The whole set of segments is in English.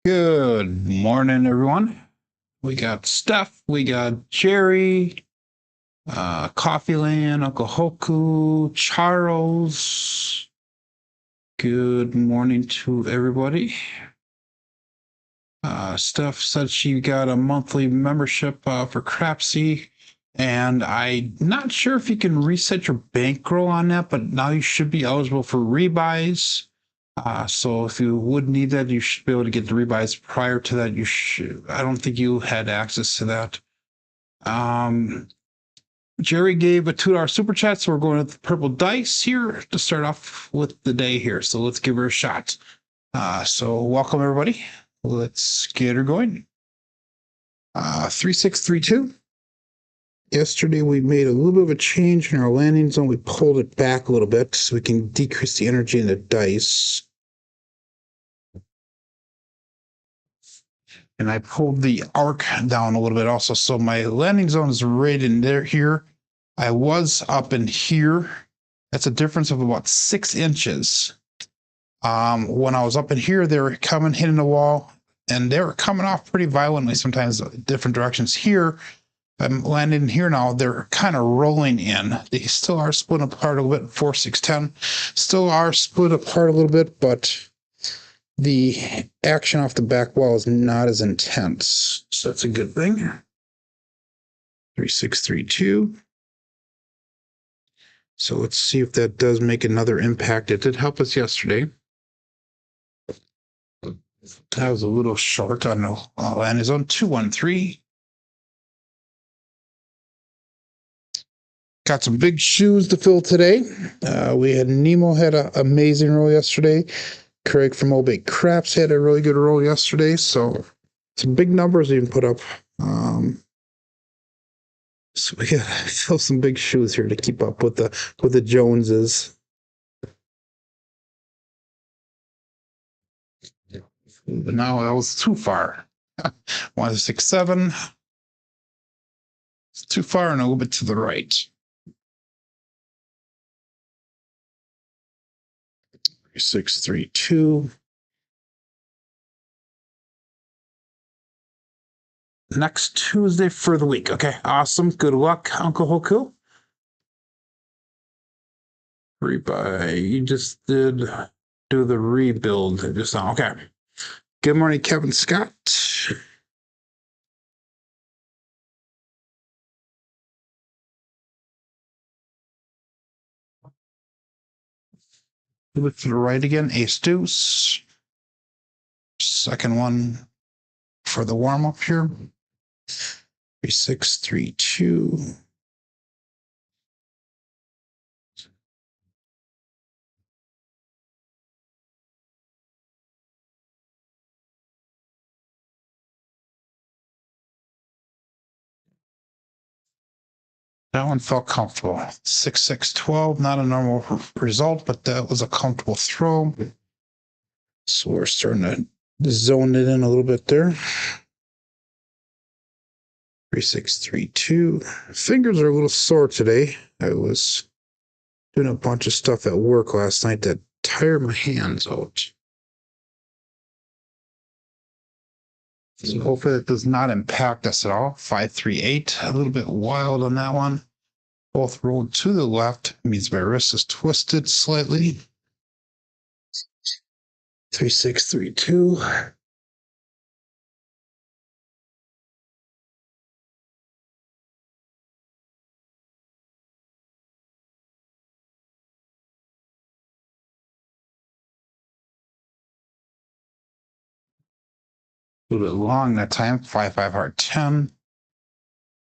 Good morning, everyone. We got Steph, we got Jerry, Coffee Land, Uncle Hoku, Charles. Good morning to everybody. Steph said she got a monthly membership for Crapsee, and I'm not sure if you can reset your bankroll on that, but now you should be eligible for rebuys. So if you would need that, you should be able to get the rebuys. Prior to that, you should. I don't think you had access to that. Jerry gave a $2 super chat, so we're going with the purple dice here to start off with the day here. So let's give her a shot. So welcome everybody. Let's get her going. 3632. Yesterday we made a little bit of a change in our landing zone. We pulled it back a little bit so we can decrease the energy in the dice. And I pulled the arc down a little bit also. So my landing zone is right in there here. I was up in here. That's a difference of about 6 inches. When I was up in here, they were coming, hitting the wall, and they were coming off pretty violently, sometimes different directions. Here, I'm landing here now, they're kind of rolling in. They still are split apart a little bit, 4, 6, 10. Still are split apart a little bit, but the action off the back wall is not as intense. So that's a good thing. 3632. So let's see if that does make another impact. It did help us yesterday. That was a little short on the landing zone. 213. Got some big shoes to fill today. We had Nemo had an amazing roll yesterday. Craig from Old Bay Craps had a really good roll yesterday. So some big numbers we can put up. So we gotta fill some big shoes here to keep up with the Joneses. But now that was too far. 1, 6, 7. It's too far and a little bit to the right. 632. Next Tuesday for the week. Okay, awesome. Good luck, Uncle Hoku. Rebuy. You just did do the rebuild just now. Okay. Good morning, Kevin Scott. Look to the right again. Ace deuce. Second one for the warm up here. 3632. That one felt comfortable. 6-6-12, not a normal result, but that was a comfortable throw. So we're starting to zone it in a little bit there. 3632. Fingers are a little sore today. I was doing a bunch of stuff at work last night that tired my hands out. So hopefully it does not impact us at all. 538, a little bit wild on that one. Both rolled to the left. It means my wrist is twisted slightly. 3632. A little bit long that time. 5-5 heart 10.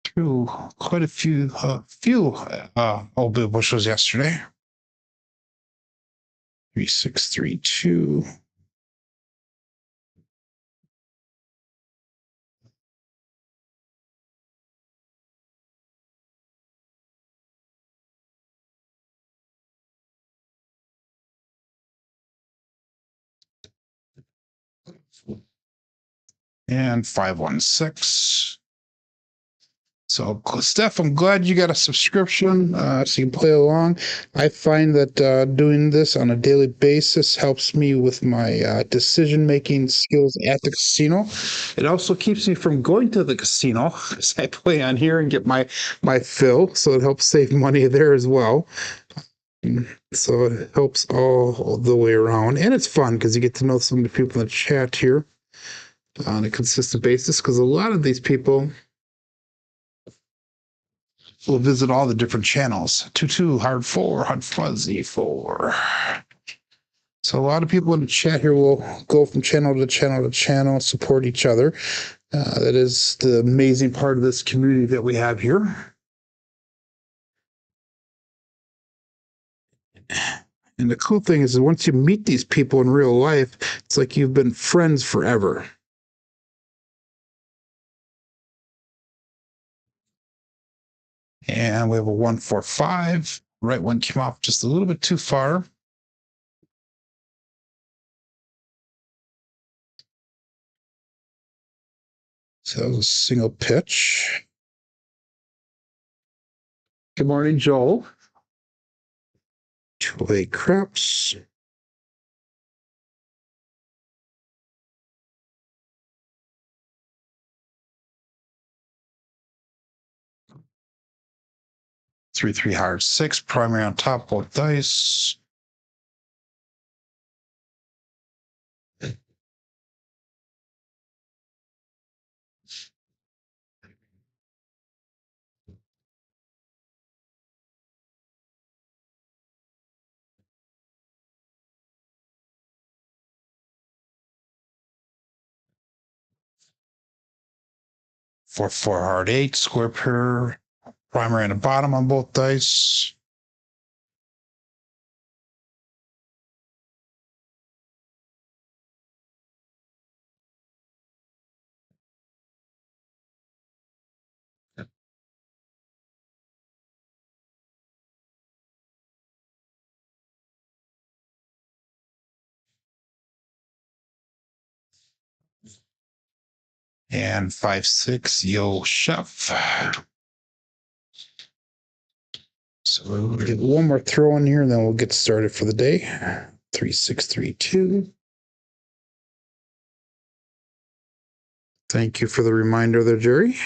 Threw quite a few old blue bushels yesterday. 3632. And 516. So, Steph, I'm glad you got a subscription so you can play along. I find that doing this on a daily basis helps me with my decision-making skills at the casino. It also keeps me from going to the casino because I play on here and get my fill, so it helps save money there as well. So it helps all the way around, and it's fun because you get to know some of the people in the chat here on a consistent basis, because a lot of these people will visit all the different channels. 22, hard 4, hard fuzzy 4. So a lot of people in the chat here will go from channel to channel to channel, support each other. That is the amazing part of this community that we have here. And the cool thing is that once you meet these people in real life, it's like you've been friends forever. And we have a 145. Right one came off just a little bit too far. So that was a single pitch. Good morning, Joel. 2-way craps. Three hard 6, primary on top, both dice. Four hard 8, square pair, primary on the bottom on both dice. And 5-6, yo chef. So we'll get one more throw in here, and then we'll get started for the day. 3-6-3-2. Thank you for the reminder there, Jerry.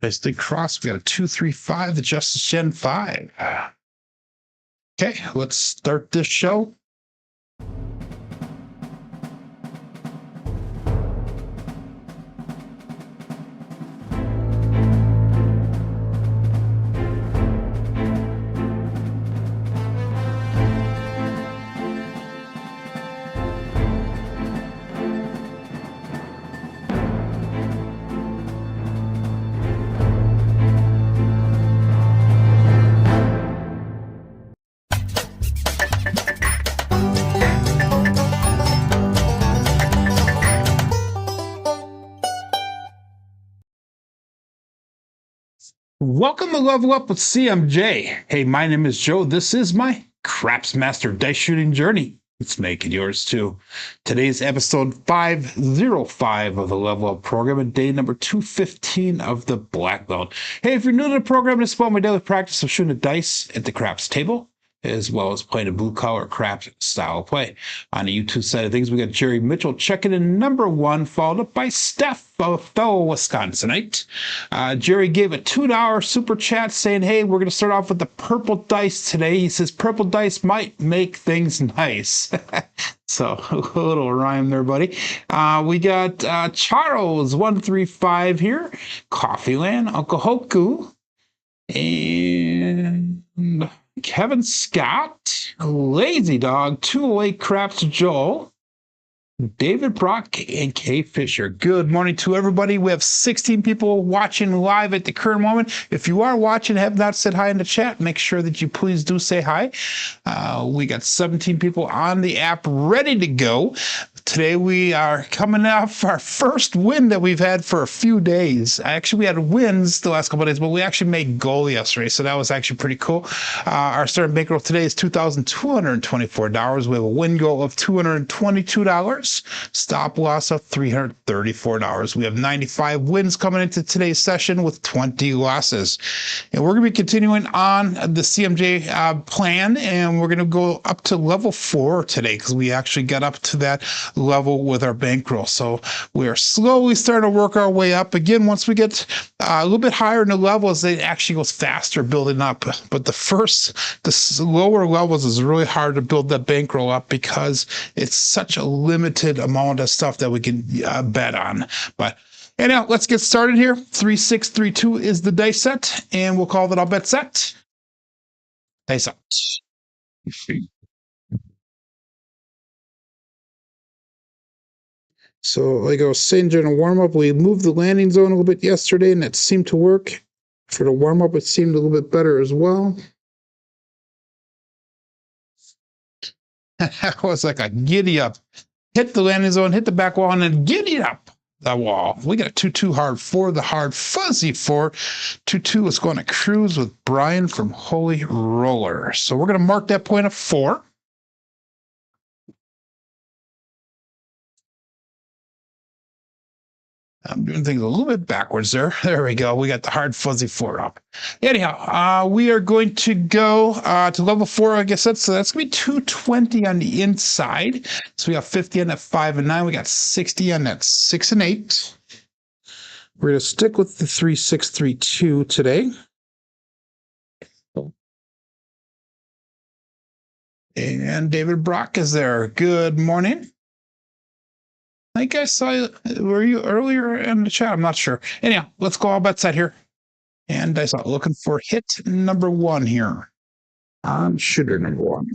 Nicely crossed. We got a 2-3-5, the Justice Gen 5. Okay, let's start this show. Welcome to Level Up with CMJ. Hey, my name is Joe. This is my Craps Master Dice Shooting Journey. Let's make it yours too. Today's episode 505 of the Level Up program and day number 215 of the Black Belt. Hey, if you're new to the program, this is about my daily practice of shooting the dice at the craps table, as well as playing a blue-collar craps style play. On the YouTube side of things, we got Jerry Mitchell checking in number 1, followed up by Steph, a fellow Wisconsinite. Jerry gave a $2 super chat saying, hey, we're going to start off with the purple dice today. He says purple dice might make things nice. So a little rhyme there, buddy. We got Charles 135 here, Coffeeland, Uncle Hoku, and Kevin Scott, Lazy Dog, 208 Craps Joel, David Brock, and Kay Fisher. Good morning to everybody. We have 16 people watching live at the current moment. If you are watching and have not said hi in the chat, make sure that you please do say hi. We got 17 people on the app ready to go. Today we are coming off our first win that we've had for a few days. Actually, we had wins the last couple of days, but we actually made goal yesterday, so that was actually pretty cool. Our starting bankroll today is $2,224. We have a win goal of $222. Stop loss of $334. We have 95 wins coming into today's session with 20 losses. And we're going to be continuing on the CMJ plan, and we're going to go up to level 4 today because we actually got up to that level with our bankroll. So we are slowly starting to work our way up. Again, once we get a little bit higher in the levels, it actually goes faster building up. But the lower levels is really hard to build that bankroll up because it's such a limited amount of stuff that we can bet on. But anyhow, let's get started here. 3632 is the dice set, and we'll call that our bet set. Dice out. So, like I was saying during a warm-up, we moved the landing zone a little bit yesterday, and it seemed to work. For the warm-up, it seemed a little bit better as well. That was like a giddy up. Hit the landing zone, hit the back wall, and then giddy up the wall. We got a 2-2 hard 4, the hard fuzzy 4. 2-2 is going to cruise with Brian from Holy Roller. So we're going to mark that point of 4. I'm doing things a little bit backwards there. There we go. We got the hard fuzzy 4 up. Anyhow, we are going to go to level 4. I guess that's going to be 220 on the inside. So we got 50 on that 5 and 9. We got 60 on that 6 and 8. We're going to stick with the 3632 today. And David Brock is there. Good morning. I think I saw you. Were you earlier in the chat? I'm not sure. Anyhow, let's go all bet set here. And I saw looking for hit number 1 here on shooter number 1.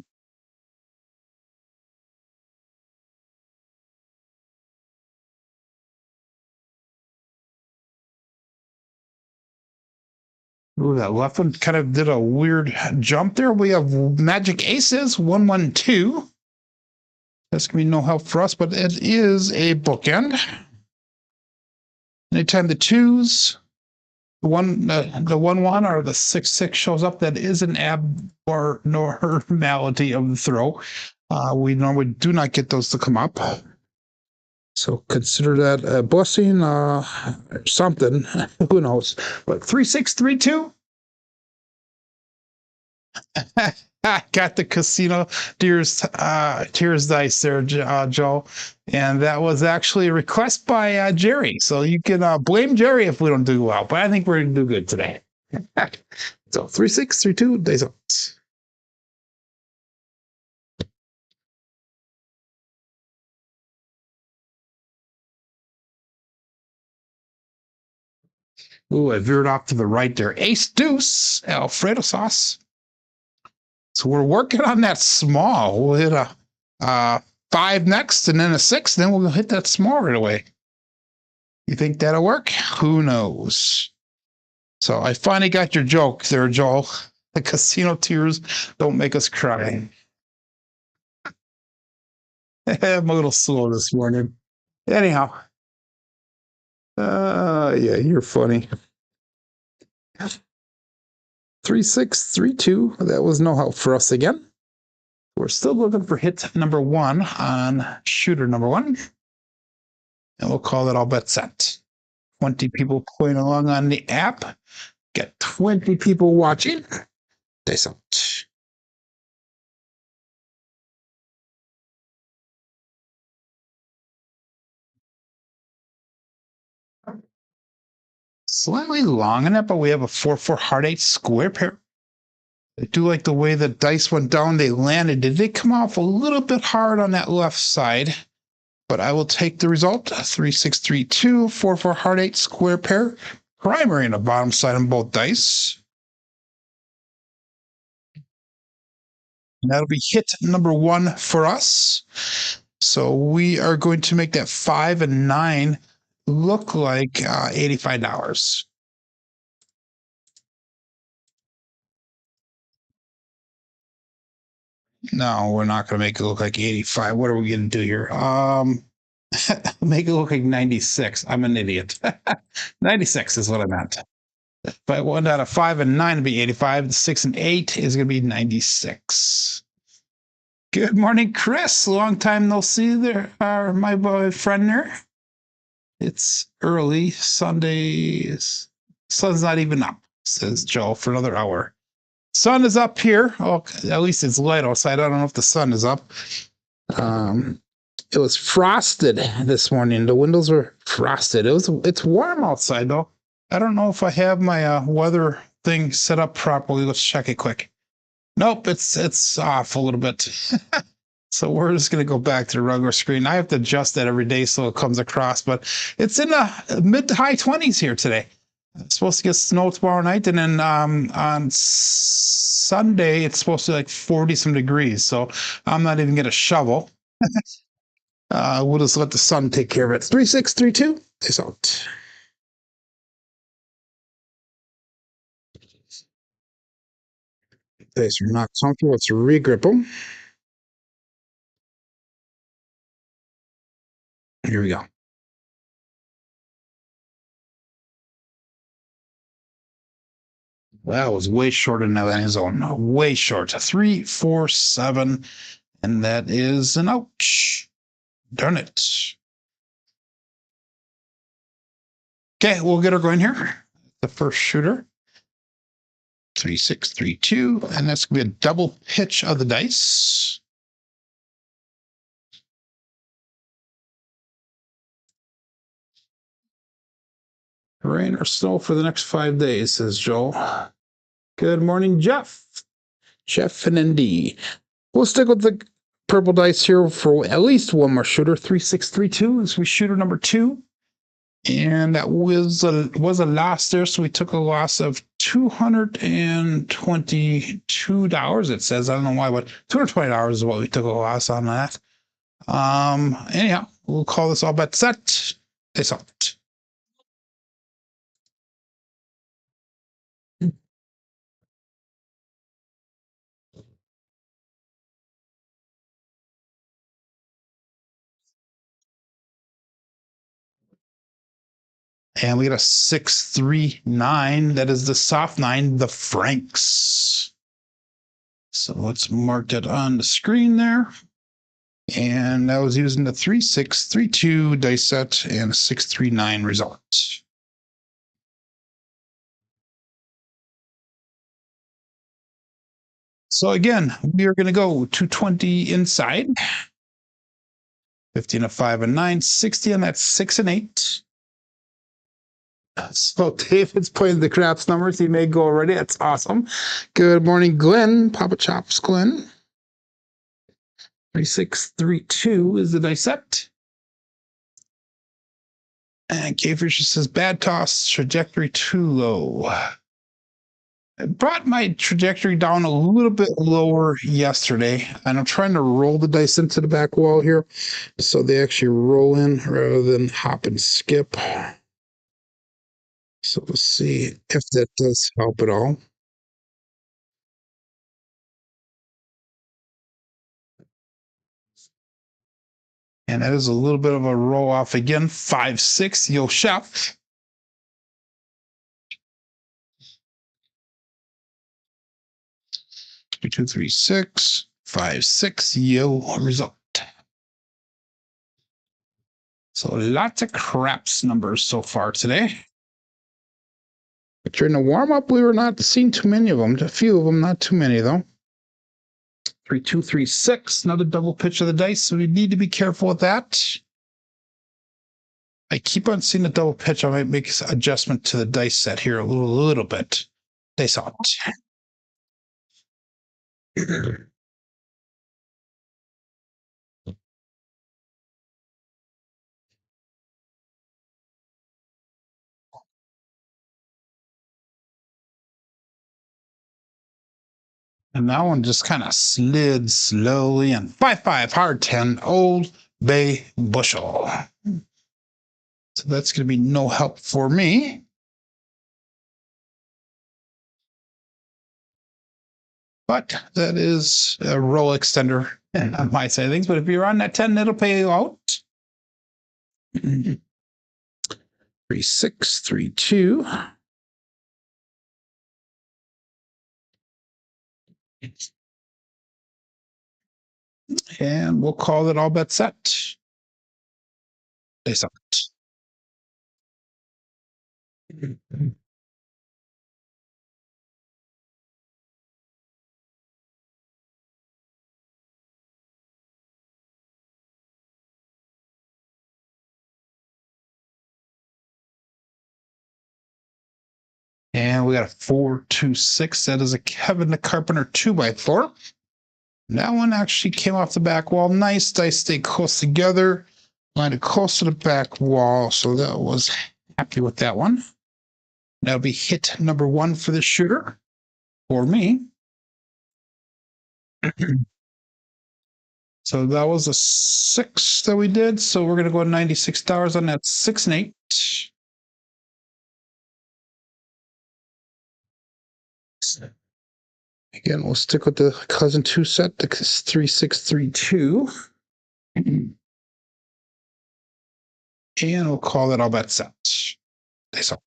Ooh, that left one kind of did a weird jump there. We have magic aces, 1-1-2. That's going to be no help for us, but it is a bookend. Anytime the 2s, the 1-1 or the 6-6 shows up, that is an abnormality of the throw. We normally do not get those to come up. So consider that a blessing, something. Who knows? But 3632. Got the casino tears dice there, Joe, and that was actually a request by Jerry. So you can blame Jerry if we don't do well, but I think we're gonna do good today. So 3632 days out. Ooh, I veered off to the right there. Ace deuce, Alfredo sauce. So we're working on that small. We'll hit a 5 next and then a 6, then we'll hit that small right away. You think that'll work? Who knows? So I finally got your joke there, Joel. The casino tears don't make us cry. I'm a little slow this morning. Anyhow. Yeah, you're funny. 3632. That was no help for us again. We're still looking for hit number 1 on shooter number 1. And we'll call it all bet set. 20 people playing along on the app. Got 20 people watching. Dice out. Slightly long in it, but we have a 4-4 heart 8 square pair. I do like the way the dice went down. They landed. Did they come off a little bit hard on that left side? But I will take the result. 3632, 4-4 heart 8 square pair. Primary on the bottom side on both dice. And that'll be hit number 1 for us. So we are going to make that 5 and 9 look like $85. No, we're not going to make it look like 85. What are we going to do here? Make it look like 96. I'm an idiot. 96 is what I meant. If I went out of 5 and 9 to be 85, 6 and 8 is going to be 96. Good morning, Chris. Long time no see there. My boyfriend there. It's early. Sundays. Sun's not even up, says Joe, for another hour. Sun is up here. Oh, at least it's light outside. I don't know if the sun is up. It was frosted this morning. The windows were frosted. It's warm outside though. I don't know if I have my weather thing set up properly. Let's check it quick. Nope, it's off a little bit. So we're just going to go back to the regular screen. I have to adjust that every day so it comes across, but it's in the mid to high 20s here today. It's supposed to get snow tomorrow night, and then on Sunday it's supposed to be like 40 some degrees. So I'm not even going to shovel. We'll just let the sun take care of it. 3632. Peace out. These are not comfortable. Let's regrip them. Here we go. That was way shorter than that landing zone. Way short. 3, 4, 7. And that is an ouch. Darn it. Okay, we'll get her going here. The first shooter. 3, 6, 3, 2. And that's going to be a double pitch of the dice. Rain or snow for the next 5 days, says Joel. Good morning, Jeff. Jeff and ND. We'll stick with the purple dice here for at least one more shooter. 3, 6, 3, 2 is we shooter number 2. And that was a loss there. So we took a loss of $222. It says, I don't know why, but $220 is what we took a loss on that. Anyhow, we'll call this all bet set. It's out. And we got a 639. That is the soft 9, the Franks. So let's mark that on the screen there. And I was using the 3632 dice set and a 639 result. So again, we are going to go 220 inside. 15 of 5 and 9, 60 on that 6 and 8. So David's playing the craps numbers. He may go already. That's awesome. Good morning, Glenn. Papa Chops, Glenn. 3632 is the dice set. And K-Fisher says, bad toss, trajectory too low. I brought my trajectory down a little bit lower yesterday, and I'm trying to roll the dice into the back wall here so they actually roll in rather than hop and skip. So we'll see if that does help at all. And that is a little bit of a roll off again. 5-6, Yo Chef. 2, 3, 6, 5, 6, Yo result. So lots of craps numbers so far today. But during the warm-up, we were not seeing too many of them. A few of them, not too many though. 3, 2, 3, 6. Another double pitch of the dice, so we need to be careful with that. I keep on seeing the double pitch. I might make an adjustment to the dice set here a little bit. Dice out. And that one just kind of slid slowly and 5-5 hard 10 Old Bay bushel. So that's going to be no help for me. But that is a roll extender on my side of things. But if you're on that 10, it'll pay you out. 3, 6, 3, 2. And we'll call it all bet set. They sucked. And we got a 4, 2, 6. That is a Kevin the Carpenter 2x4. That one actually came off the back wall. Nice dice stay close together. Landed close to the back wall. So that was happy with that one. That'll be hit number 1 for the shooter. For me. So that was a 6 that we did. So we're going to go $96 on that 6 and 8. Again, we'll stick with the cousin 2 set, the 3, 6, 3, 2. And we'll call that all bet set. They sucked.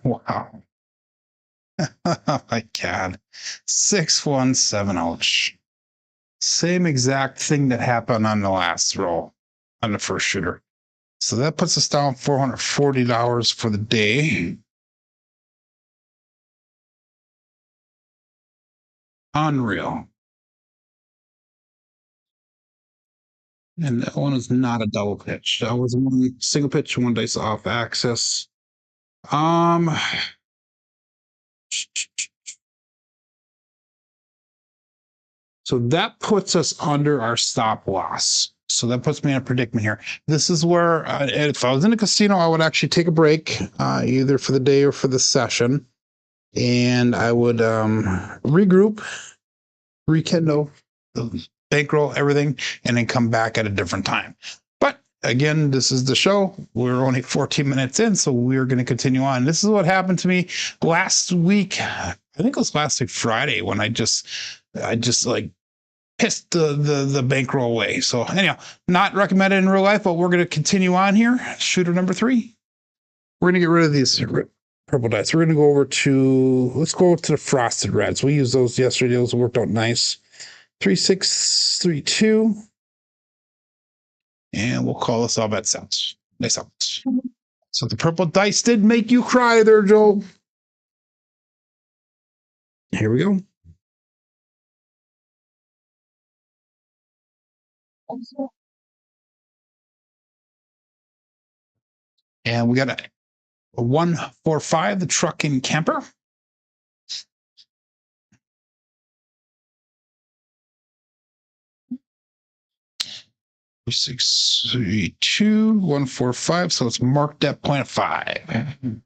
Wow. Oh my God. 617. Ouch. Same exact thing that happened on the last roll on the first shooter. So that puts us down $440 for the day. Unreal. And that one is not a double pitch. That was one single pitch, one dice off axis. So that puts us under our stop loss. So that puts me in a predicament here. This is where, if I was in a casino, I would actually take a break, either for the day or for the session. And I would regroup, rekindle, bankroll, everything, and then come back at a different time. But again, this is the show. We're only 14 minutes in, so we're going to continue on. This is what happened to me last week. I think it was last week Friday when I just like pissed the bankroll away. So anyhow, not recommended in real life, but we're going to continue on here. Shooter number 3. We're going to get rid of these purple dice. We're going to go over to, let's go to the frosted reds. We used those yesterday. Those worked out nice. 3, 6, 3, 2. And we'll call this all bet set. Nice out. So the purple dice did make you cry there, Joe. Here we go. And we got a 145, the truck and camper. 6, 3, 2, 145. So let's mark that 0.5.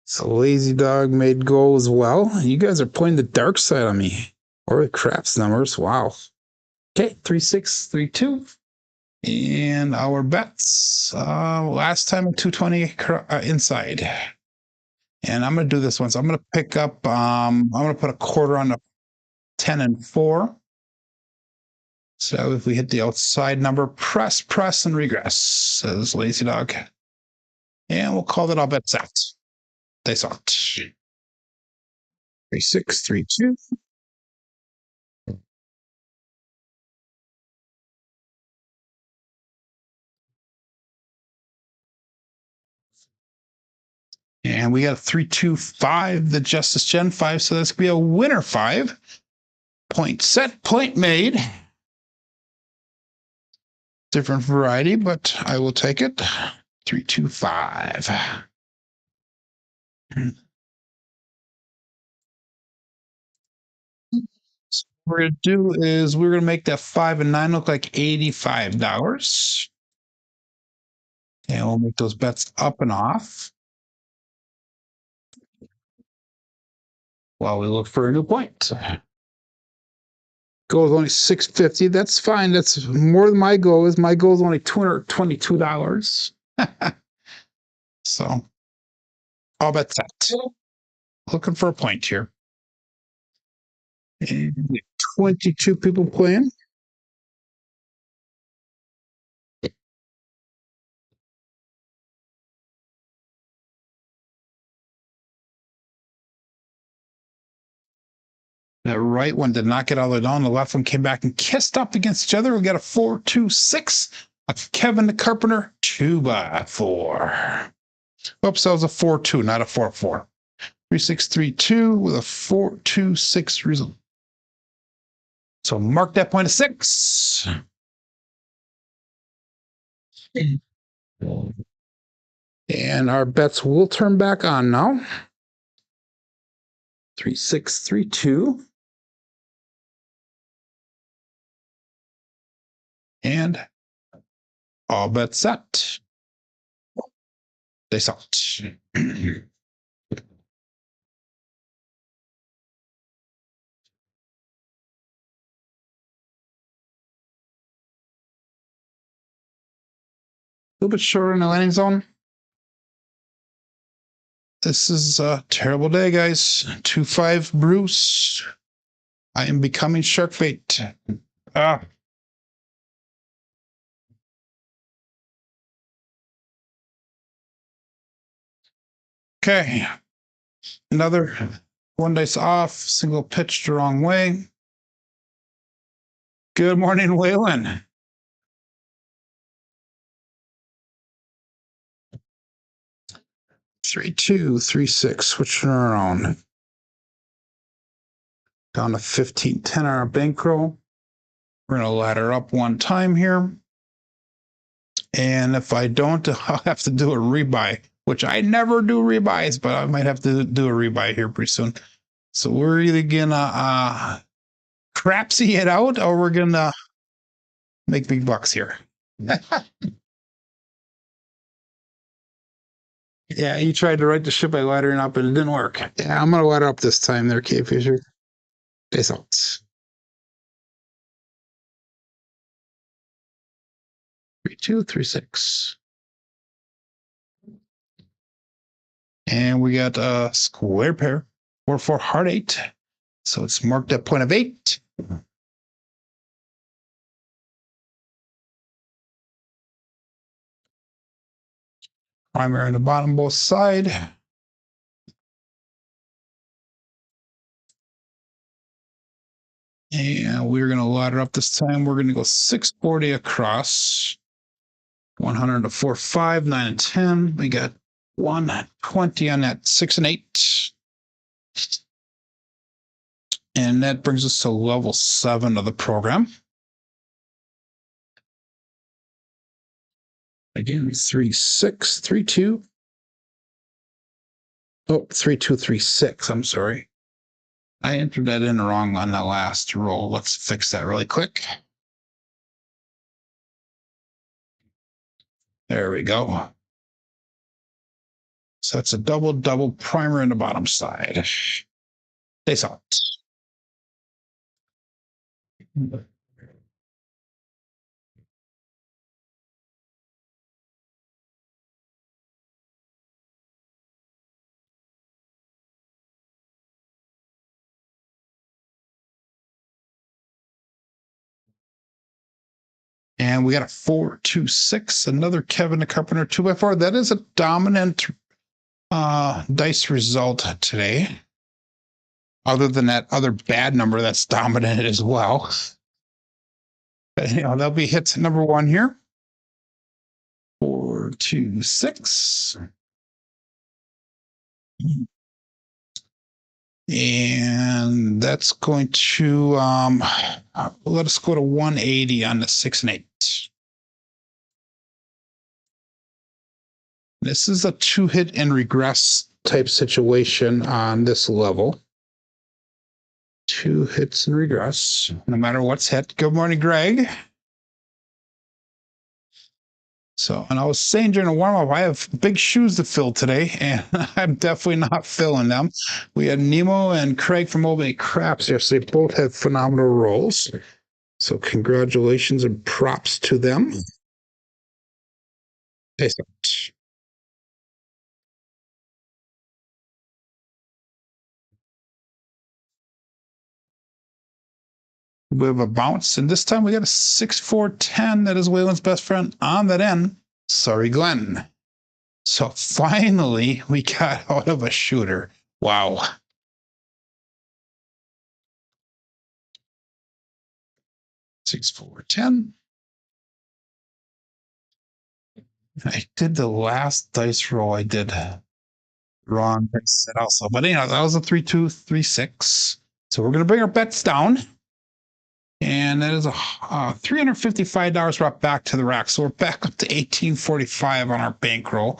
So Lazy Dog made go as well. You guys are playing the dark side on me. Or the craps numbers. Wow. Okay, 3, 6, 3, 2. And our bets. Last time 220 inside. And I'm gonna do this one. So I'm gonna pick up I'm gonna put a quarter on the 10 and 4. So if we hit the outside number, press, and regress, says Lazy Dog. And we'll call that all bet set. They sucked. 3, 6, 3, 2. And we got 3, 2, 5, the Justice Gen 5. So that's gonna be a winner 5. Point set, point made. Different variety, but I will take it. 3, 2, 5. What we're gonna do is we're gonna make that 5 and 9 look like $85. And we'll make those bets up and off while we look for a new point. Goal is only $650. That's fine. That's more than my goal is. My goal is only $222. So I'll bet that. Looking for a point here. And 22 people playing. That right one did not get all the way down. The left one came back and kissed up against each other. We got a 4-2-6. A Kevin the Carpenter 2x4. Oops, that was a 4-2, not a 4-4. 3-6-3-2 with a 4-2-6 result. So mark that point of 6. And our bets will turn back on now. 3-6-3-2. And all bets set. They sucked. A little bit shorter in the landing zone. This is a terrible day, guys. 2-5 Bruce. I am becoming shark bait. Okay. Another one dice off, single pitch the wrong way. Good morning, Waylon. 3-2, 3-6, switching around. Down to 15-10 on our bankroll. We're going to ladder up one time here. And if I don't, I'll have to do a rebuy, which I never do rebuys, but I might have to do a rebuy here pretty soon. So we're either going to Crapsee it out or we're going to make big bucks here. Yeah, he tried to right the ship by laddering up, but it didn't work. Yeah, I'm going to ladder up this time there, K Fisher. Peace out. 3-2, 3-6. And we got a square pair, 4-4 heart 8. So it's marked at point of 8. Primary on the bottom, both side. And we're going to ladder up this time. We're going to go 640 across. 100 to 4, 5, 9, and 10. We got 120 on that 6 and 8. And that brings us to level 7 of the program. Again, 3-6, 3-2. Oh, 3-2, 3-6. I'm sorry. I entered that in wrong on the last roll. Let's fix that really quick. There we go. So that's a double primer in the bottom side. They saw it. And we got a 4-2-6, another Kevin the Carpenter 2x4. That is a dominant dice result today. Other than that other bad number that's dominant as well. But, you know, that'll be hit number 1 here. 4-2-6. And that's going to let us go to 180 on the 6 and 8. This is a 2-hit and regress type situation on this level. 2 hits in regress, no matter what's hit. Good morning, Greg. So, and I was saying during the warm-up, I have big shoes to fill today, and I'm definitely not filling them. We had Nemo and Craig from Old Bay Craps yesterday. Both had phenomenal rolls. So congratulations and props to them. Excellent. We have a bounce, and this time we got a 6-4-10. That is Waylon's best friend on that end. Sorry, Glenn. So finally, we got out of a shooter. Wow. 6-4-10. I did the last dice roll. I did wrong. I said also, but anyhow, that was a 3-2-3-6. So we're going to bring our bets down. And that is a $355 brought back to the rack. So we're back up to 1845 on our bankroll,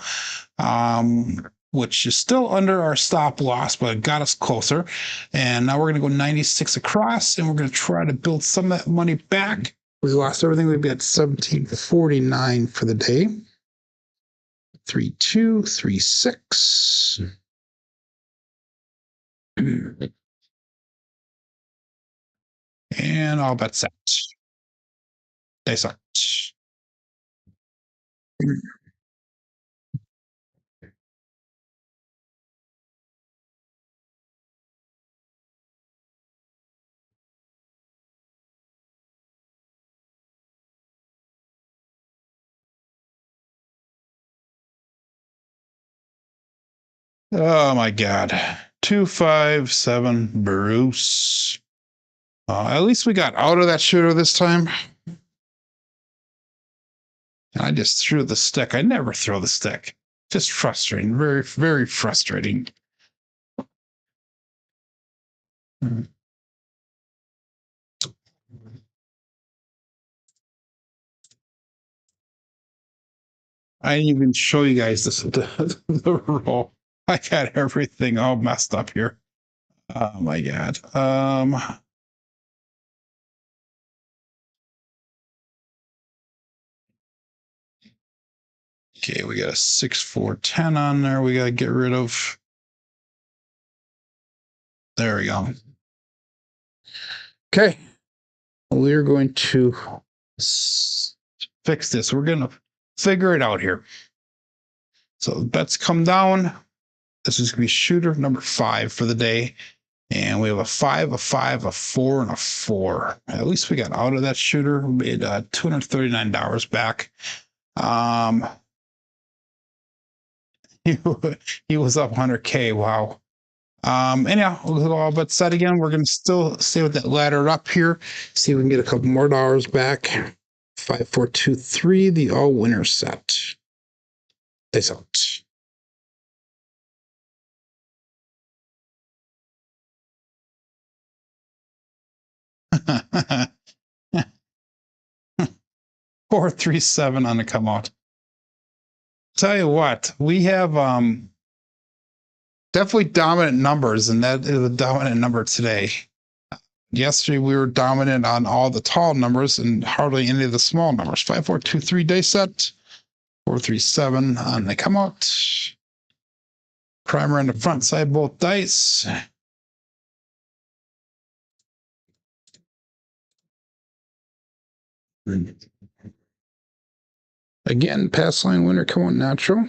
which is still under our stop loss, but it got us closer. And now we're going to go 96 across, and we're going to try to build some of that money back. We lost everything. We'd be at 1749 for the day. 3-2-3-6. And all bets set. They sucked. Oh my God. 257 Bruce. At least we got out of that shooter this time. I just threw the stick. I never throw the stick. Just frustrating. Very, very frustrating. I didn't even show you guys this the roll. I got everything all messed up here. Oh my God. Okay, we got a 6-4-10 on there. We got to get rid of. There we go. Okay. We're going to fix this. We're going to figure it out here. So the bets come down. This is going to be shooter number 5 for the day. And we have a 5, a 5, a 4, and a 4. At least we got out of that shooter. We made $239 back. He was up 100K. Wow. Anyhow, all but set again. We're going to still stay with that ladder up here. See if we can get a couple more dollars back. 5, 4, 2, 3. The all winner set. They out. Four, 3, 7 on the come out. Tell you what, we have definitely dominant numbers, and that is a dominant number today. Yesterday we were dominant on all the tall numbers and hardly any of the small numbers. 5, 4, 2, 3 day set. 4, 3, 7 on the come out. Primer on the front side, both dice. Again, pass line winner come out natural.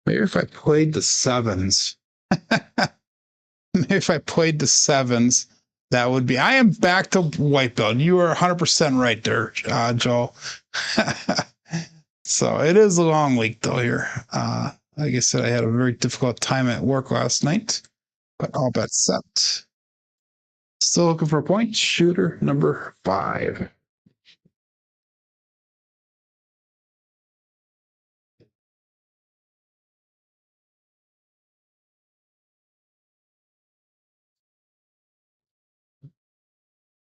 Maybe if I played the 7s. Maybe if I played the 7s, that would be. I am back to white belt. You are 100% right there, Joel. So it is a long week though here. Like I said, I had a very difficult time at work last night, but all bets set. Still looking for a point. Shooter number 5.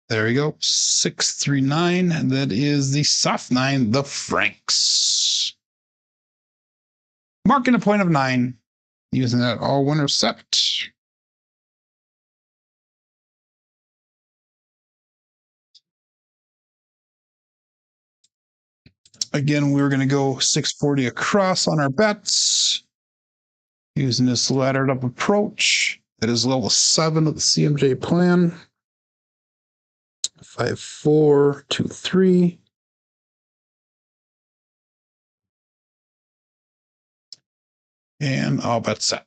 There we go. 639. And that is the soft 9, the Franks. Marking a point of 9 using that all winner set. Again, we're going to go 640 across on our bets using this laddered up approach. That is level 7 of the CMJ plan. 5, 4, 2, 3. And all bets set.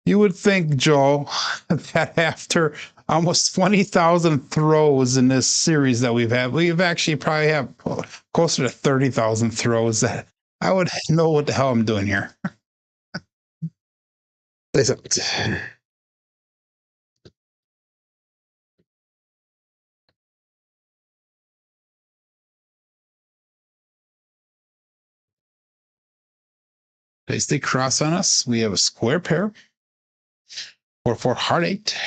You would think, Joe, that after almost 20,000 throws in this series that we've actually probably have closer to 30,000 throws, that I would know what the hell I'm doing here. Place they cross on us. We have a square pair. 4-4 heart 8.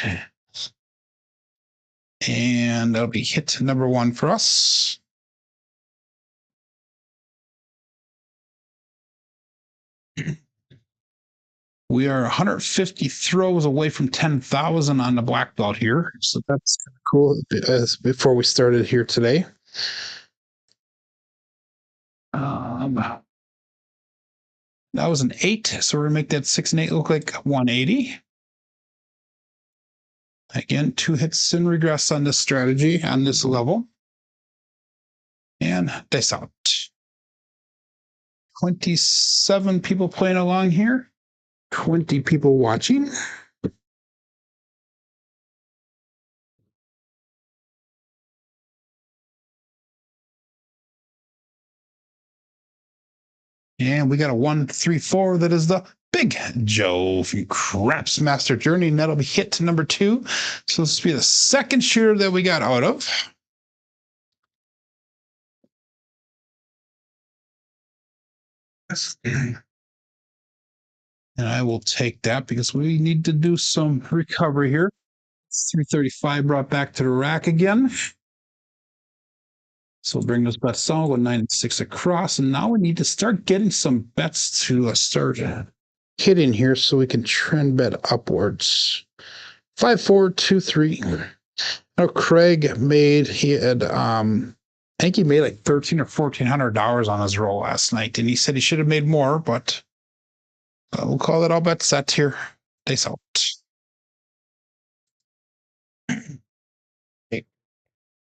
And that'll be hit number 1 for us. We are 150 throws away from 10,000 on the black belt here. So that's kind of cool before we started here today. That was an 8. So we're going to make that 6 and 8 look like 180. Again, 2 hits in regress on this strategy on this level. And dice out. 27 people playing along here. 20 people watching. And we got a 1, 3, 4 that is the Big Joe from Craps Master Journey, and that'll be hit to number 2. So this will be the second shooter that we got out of. And I will take that because we need to do some recovery here. 335 brought back to the rack again. So we'll bring those bets down. We'll go 9 and 6 across. And now we need to start getting some bets to start hitting here so we can trend bet upwards. 5, 4, 2, 3. Now Craig had I think he made like $1,300 or $1,400 on his roll last night, and he said he should have made more, but we'll call it all bet set here. Dice out. Okay.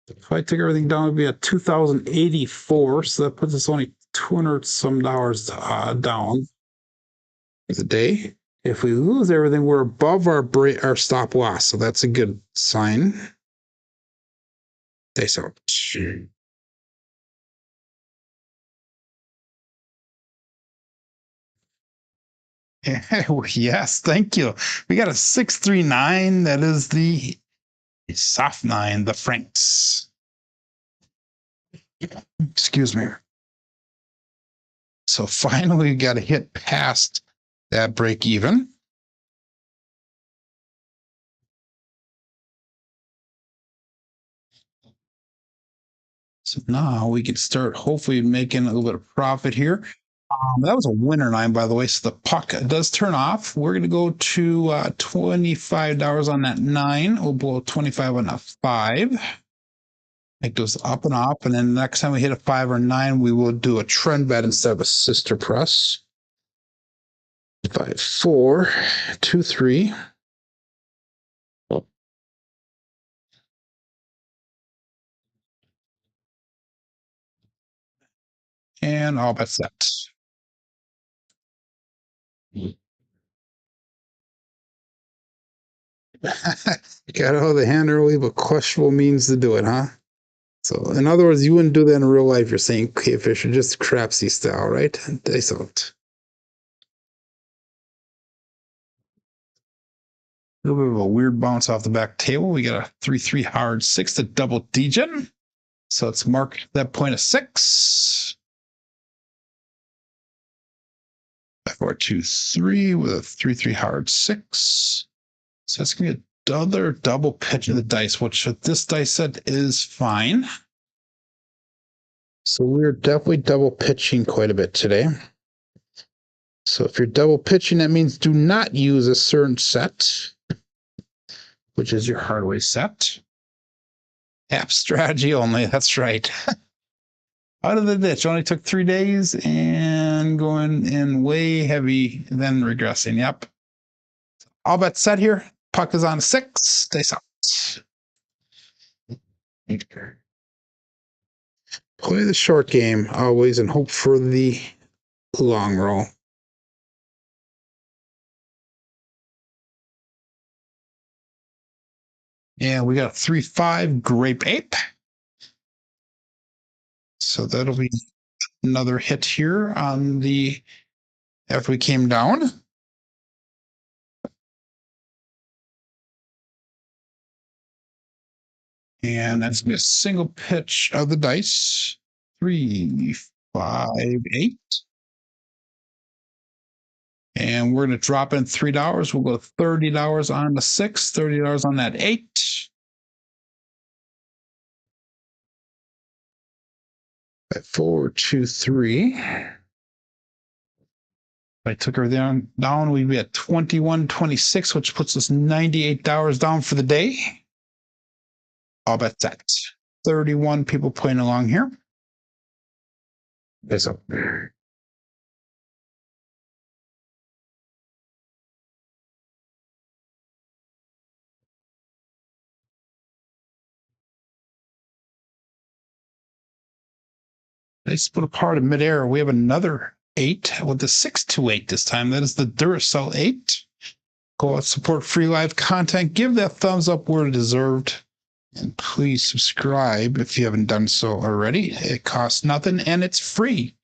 If I take everything down, it'd be at 2,084, so that puts us only $200 some down for the day. If we lose everything, we're above our stop loss, so that's a good sign. Dice out. Yes, thank you. We got a 639. That is the soft 9, the Franks. Excuse me. So finally, we got to hit past that break even. So now we can start hopefully making a little bit of profit here. That was a winner 9, by the way. So the puck does turn off. We're going to go to $25 on that 9. We'll blow 25 on that 5. Make those up and up. And then next time we hit a 5 or 9, we will do a trend bet instead of a sister press. 5, 4, 2, 3. And all bets set. Got all the hand early, but questionable means to do it, huh? So, in other words, you wouldn't do that in real life. You're saying, okay, Fisher, just Crapsee style, right? Dice out. A little bit of a weird bounce off the back table. We got a 3-3 hard 6 to double degen. So let's mark that point of 6. 5, 4, 2, 3 with a 3-3 hard 6. So that's going to be another double pitch of the dice, which this dice set is fine. So we're definitely double pitching quite a bit today. So if you're double pitching, that means do not use a certain set, which is your Hardway set. App strategy only, that's right. out of the ditch. Only took 3 days and going in way heavy, then regressing. Yep. All bets set here. Puck is on 6. Dice out. Play the short game always and hope for the long roll. And we got a 3-5 grape ape. So that'll be another hit here on the after we came down. And that's gonna be a single pitch of the dice. 3, 5, 8. And we're gonna drop in $3. We'll go $30 on the 6, $30 on that 8. 5, 4, 2, 3. If I took her down, we'd be at 21.26, which puts us $98 down for the day. All bets set. 31 people playing along here. Okay, so they split apart in midair. We have another 8 with the 628 this time. That is the Duracell 8. Go out, support free live content. Give that thumbs up where it deserved. And please subscribe if you haven't done so already. It costs nothing and it's free.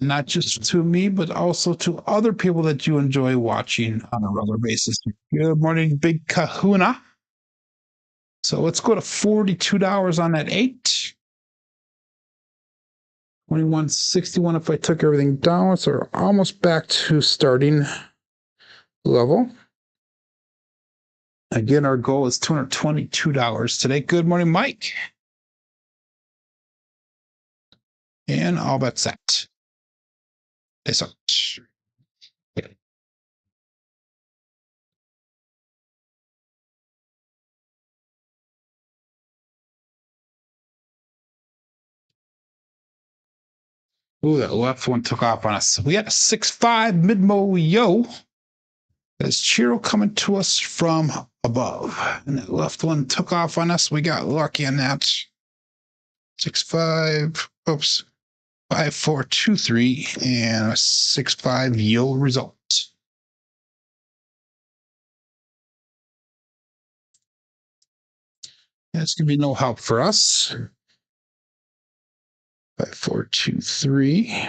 Not just to me, but also to other people that you enjoy watching on a regular basis. Good morning, Big Kahuna. So let's go to $42 on that 8. 2161 if I took everything down. So we're almost back to starting level. Again, our goal is $222 today. Good morning, Mike. And all bets set. It's up. Ooh, that left one took off on us. We got a 6-5 mid-mo yo. There's Chiro coming to us from above. And that left one took off on us. We got lucky on that. 6-5. Oops. 5, 4, 2, 3. And a 6-5 yo result. That's going to be no help for us. 5, 4, 2, 3.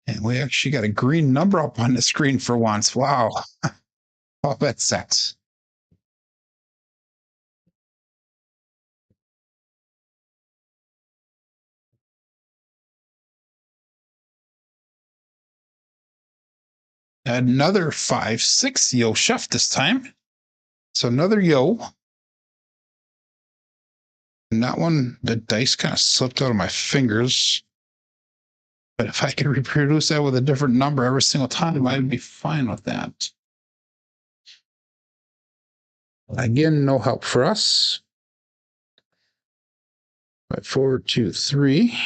And we actually got a green number up on the screen for once. Wow. All bet set. Another 5, 6 yo chef this time. So another yo. And that one, the dice kind of slipped out of my fingers. But if I could reproduce that with a different number every single time, I'd be fine with that. Again, no help for us. 5, 4, 2, 3.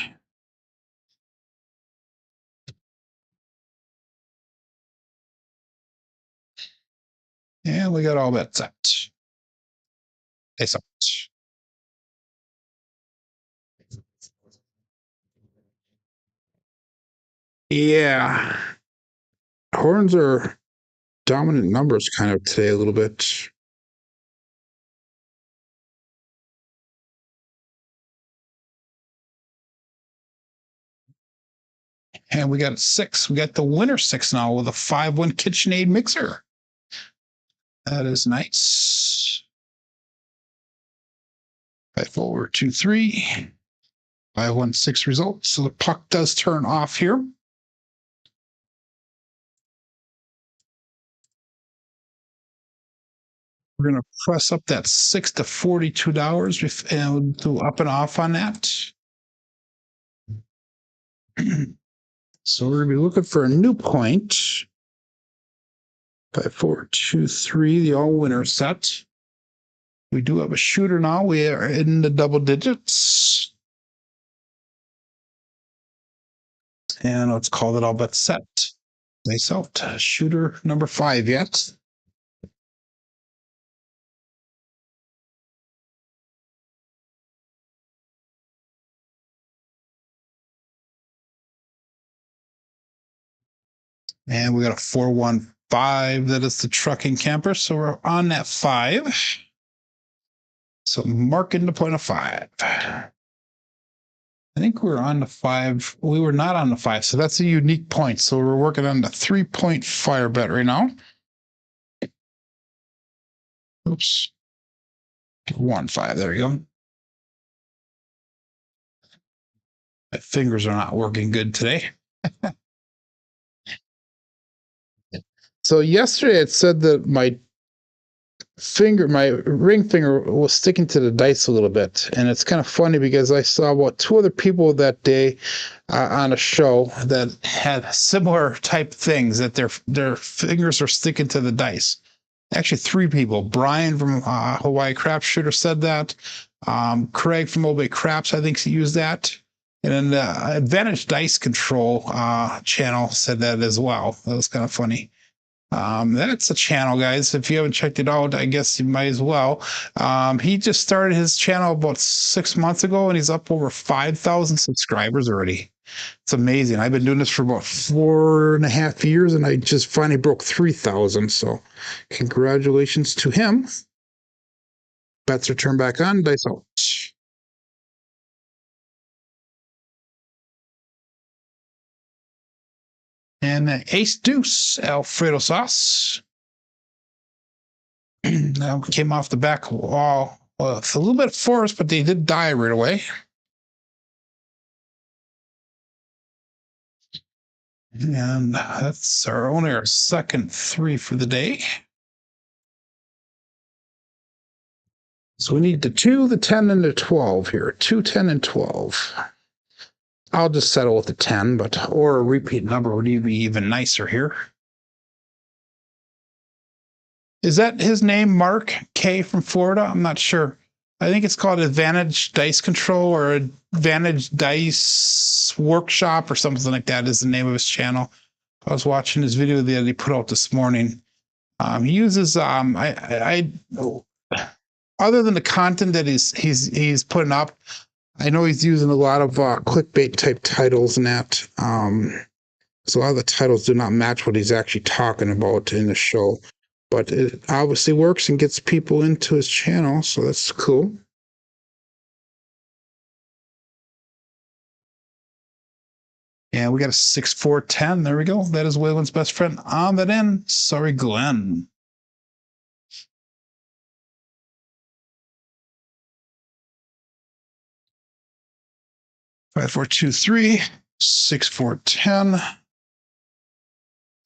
And we got all that set. It's up. Yeah. Horns are dominant numbers kind of today a little bit. And we got a 6. We got the winner 6 now with a 5-1 KitchenAid mixer. That is nice. 5, 4, 2, 3. 5, 1, 6 results. So the puck does turn off here. We're going to press up that 6 to $42 and do up and off on that. So we're going to be looking for a new point. 5, 4, 2, 3, the all winner set. We do have a shooter now. We are in the double digits. And let's call it all but set. Nice out. Shooter number 5 yet. And we got a 415. That is the trucking camper. So we're on that 5. So marking the point of 5. I think we're on the 5. We were not on the 5. So that's a unique point. So we're working on the 3-point fire bet right now. Oops. 1-5. There you go. My fingers are not working good today. So yesterday it said that my ring finger was sticking to the dice a little bit. And it's kind of funny because I saw about 2 other people that day on a show that had similar type things, that their fingers are sticking to the dice. Actually, 3 people. Brian from Hawaii Craps Shooter said that. Craig from Obey Craps, I think, he used that. And then the Advantage Dice Control channel said that as well. That was kind of funny. That's a channel, guys. If you haven't checked it out, I guess you might as well. He just started his channel about 6 months ago, and he's up over 5,000 subscribers already. It's amazing. I've been doing this for about 4.5 years, and I just finally broke 3,000. So congratulations to him. Bets are turned back on. Dice out. And ace deuce Alfredo sauce. Now came off the back wall. Well, it's a little bit forced, but they did die right away. And that's only our second 3 for the day. So we need the 2, the 10, and the 12 here. 2, 10, and 12. I'll just settle with the 10, or a repeat number would be even nicer here. Is that his name, Mark K from Florida? I'm not sure. I think it's called Advantage Dice Control or Advantage Dice Workshop or something like that is the name of his channel. I was watching his video that he put out this morning. He uses other than the content that he's putting up, I know he's using a lot of clickbait type titles and that. So a lot of the titles do not match what he's actually talking about in the show. But it obviously works and gets people into his channel, so that's cool. And we got a 6, 4, 10. There we go. That is Waylon's best friend on that end. Sorry, Glenn. Five, 4, 2, 3, 6, 4, 10.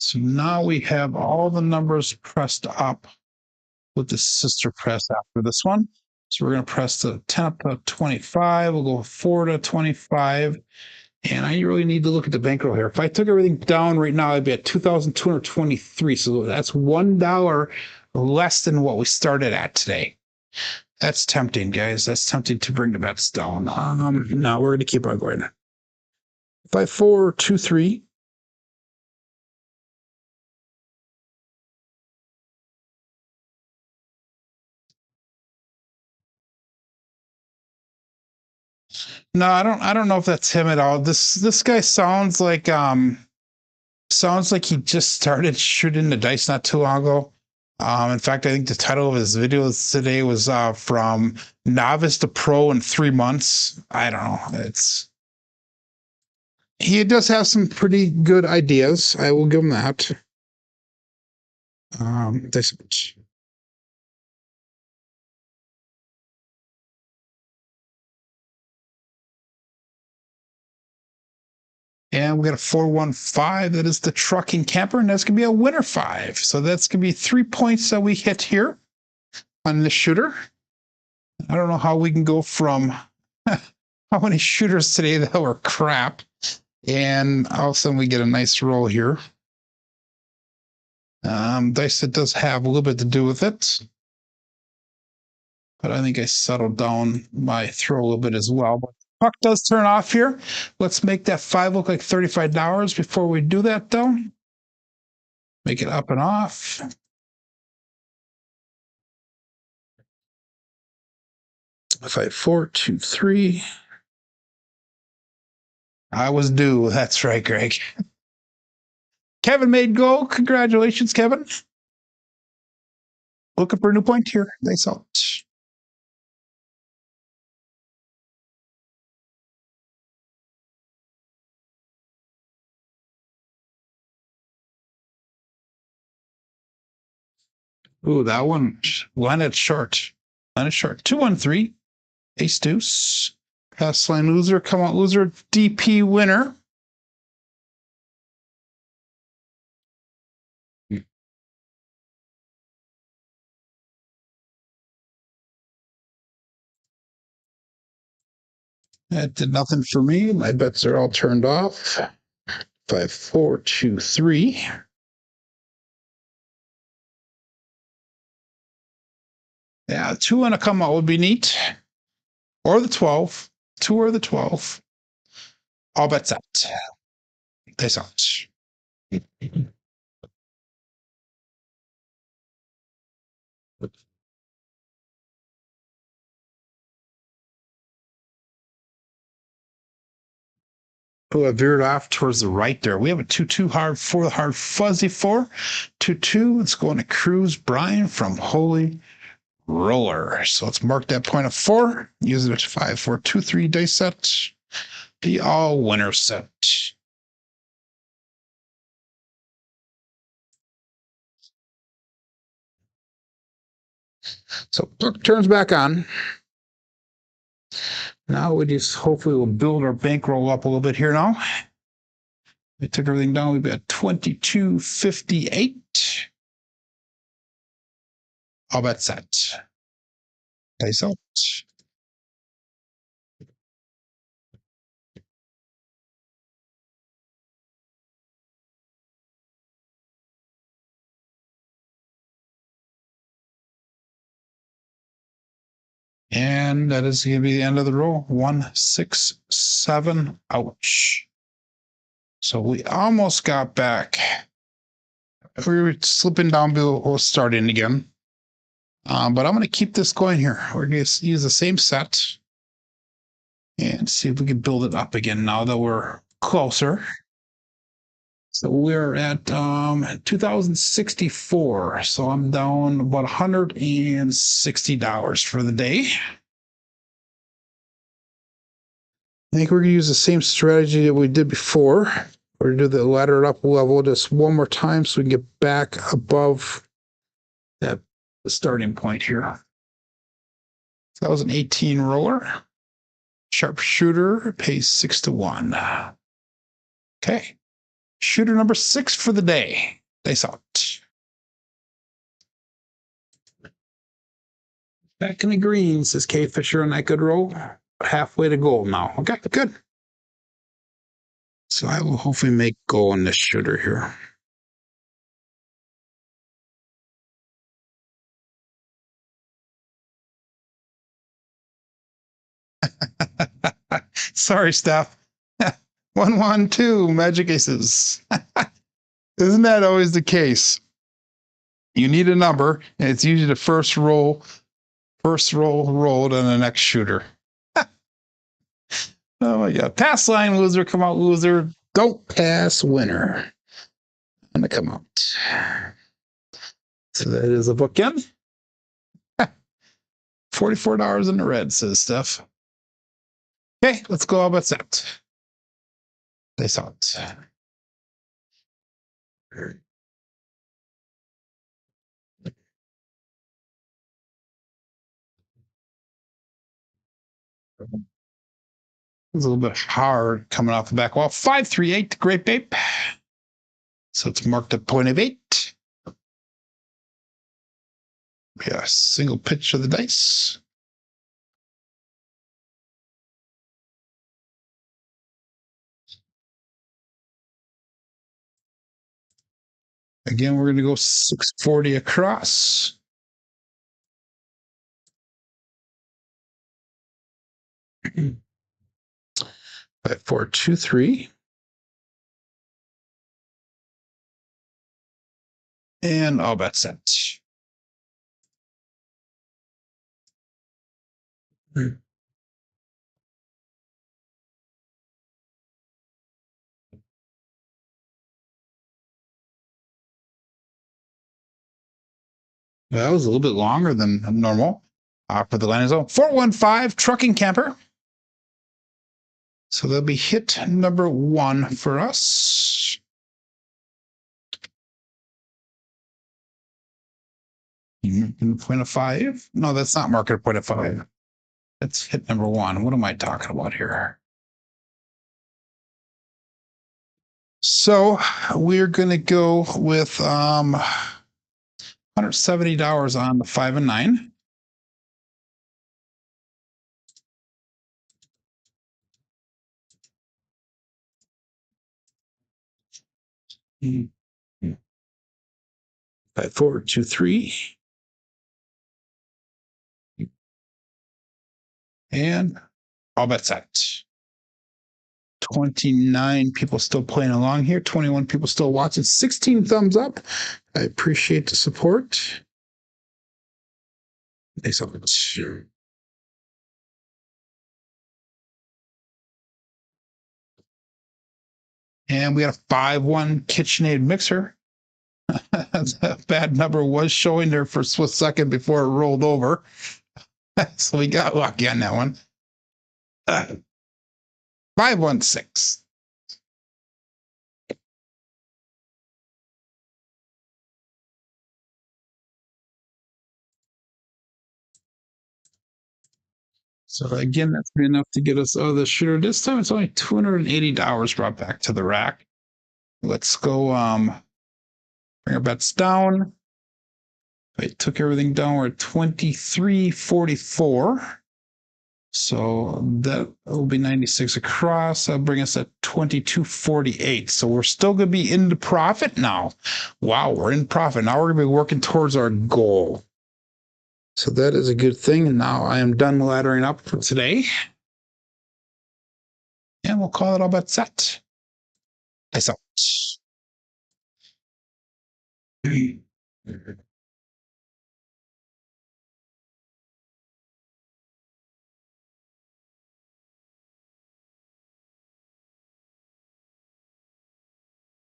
So now we have all the numbers pressed up with the sister press after this one. So we're going to press the 10 up to 25. We'll go 4 to 25. And I really need to look at the bankroll here. If I took everything down right now, I'd be at 2,223. So that's $1 less than what we started at today. That's tempting, guys. That's tempting to bring the bets down. No, we're going to keep on going. 5, 4, 2, 3. No, I don't know if that's him at all. This guy sounds like he just started shooting the dice not too long ago. In fact, I think the title of his videos today was from novice to pro in 3 months. I don't know. He does have some pretty good ideas. I will give him that. And we got a 415. That is the trucking camper, and that's going to be a winner 5. So that's going to be 3 points that we hit here on the shooter. I don't know how we can go from how many shooters today that were crap, and all of a sudden we get a nice roll here. Dice that does have a little bit to do with it. But I think I settled down my throw a little bit as well. But puck does turn off here. Let's make that 5 look like $35 before we do that, though. Make it up and off. Five, 4, 2, 3. I was due. That's right, Greg. Kevin made go. Congratulations, Kevin. Looking for a new point here. Nice out. Ooh, that one landed short. Landed short. 2-1-3. Ace deuce. Pass line loser. Come out loser. DP winner. That did nothing for me. My bets are all turned off. 5, 4, 2, 3. Yeah, 2 and a come out would be neat. Or the 12. 2 or the 12. All bets out. They out. Oh, I veered off towards the right there. We have a 2-2 hard 4, the hard fuzzy 4. 2-2. Let's go on a cruise. Brian from Holy Roller. So let's mark that point of 4. Use it at 5, 4, 2, 3 dice set. The all winner set. So book turns back on. Now we just hopefully we'll build our bankroll up a little bit here now. We took everything down. We've got 22.58. All bet set. Dice out. And that is going to be the end of the roll. 1, 6, 7. Ouch. So we almost got back. We were slipping down below. We'll start in again. But I'm going to keep this going here. We're going to use the same set and see if we can build it up again now that we're closer. So we're at 2064. So I'm down about $160 for the day. I think we're going to use the same strategy that we did before. We're going to do the ladder up level just one more time so we can get back above that the starting point here. So that was an 18 roller. Sharpshooter pays 6-1. Okay. Shooter number 6 for the day. Dice out. Back in the green, says K Fisher on that good roll. Halfway to goal now. Okay, good. So I will hopefully make goal on this shooter here. Sorry, Steph. 1-1-2 magic aces. Isn't that always the case? You need a number, and it's usually the first roll rolled on the next shooter. Oh my god. Pass line loser, come out loser. Don't pass winner. And come out. So that is a bookend. $44 in the red, says Steph. Okay, let's go all bets out. They saw it. It's a little bit hard coming off the back wall. 5-3-8, Great Bape. So it's marked at point of 8. Yeah, single pitch of the dice. Again, we're going to go 640 across. Five, 4, 2, 3. And all bets set. That was a little bit longer than normal for the landing zone. 415 trucking camper. So that'll be hit number 1 for us. Point of 5. No, that's not market point of 5. That's hit number 1. What am I talking about here? So we're going to go with $170 on the 5 and 9. Mm-hmm. 5, 4, 2, 3. And all bets set. 29 people still playing along here. 21 people still watching. 16 thumbs up. I appreciate the support. Thanks so much. And we got a 5-1 KitchenAid mixer. That bad number was showing there for a split second before it rolled over. So we got lucky on that one. 516. So again, that's been enough to get us out of the shooter. This time it's only $280 brought back to the rack. Let's go bring our bets down. I took everything down. We're at 23.44. So that will be 96 across. That'll bring us at 22.48. So we're still going to be into profit now. Wow, we're in profit. Now we're going to be working towards our goal. So that is a good thing. And now I am done laddering up for today. And we'll call it all but set. Peace out.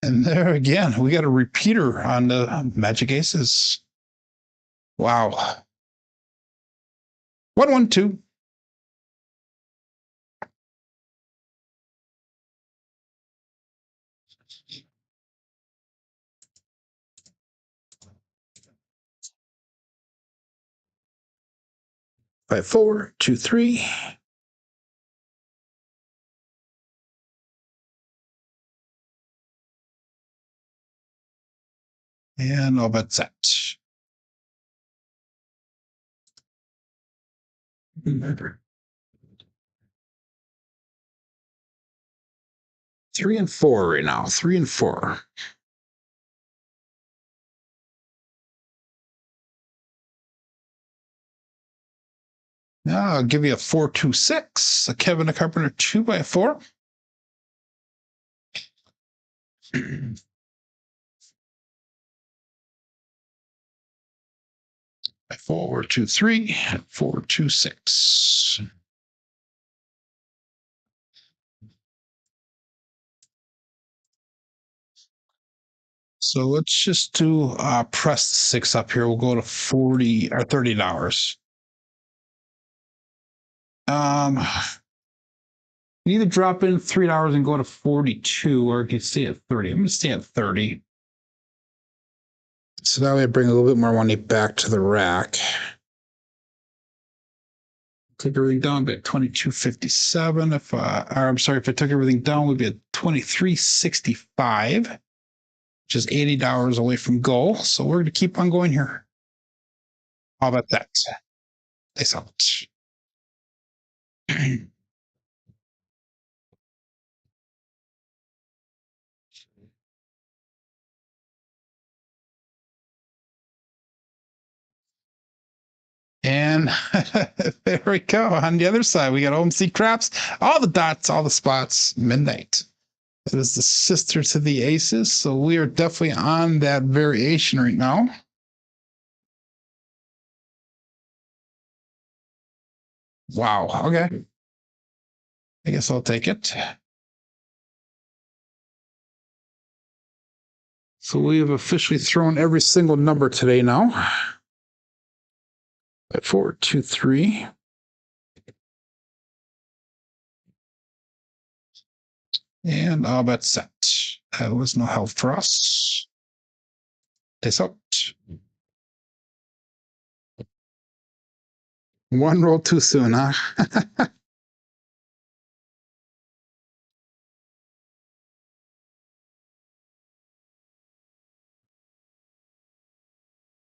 And there again, we got a repeater on the Magic Aces. Wow. 112. Five, 4, 2, 3. And all bet set. Three and 4 right now. 3 and 4. Now I'll give you a 4-2-6. A Kevin the Carpenter 2x4. By 4, 2, 3, 4, 2, 6. So let's just do press 6 up here. We'll go to 40 or $30. You either drop in $3 and go to 42, or you can stay at 30. I'm going to stay at 30. So that way I bring a little bit more money back to the rack. Take everything down, be at 22.57. If I'm sorry, if I took everything down, we'd be at 23.65, which is $80 away from goal. So we're going to keep on going here. How about that? Nice out. And there we go. On the other side, we got OMC Craps, all the dots, all the spots, midnight. That is the sister to the aces. So we are definitely on that variation right now. Wow. Okay. I guess I'll take it. So we have officially thrown every single number today now. 5, 4, 2, 3. And all bet set. That was no help for us. This out. One roll too soon, huh?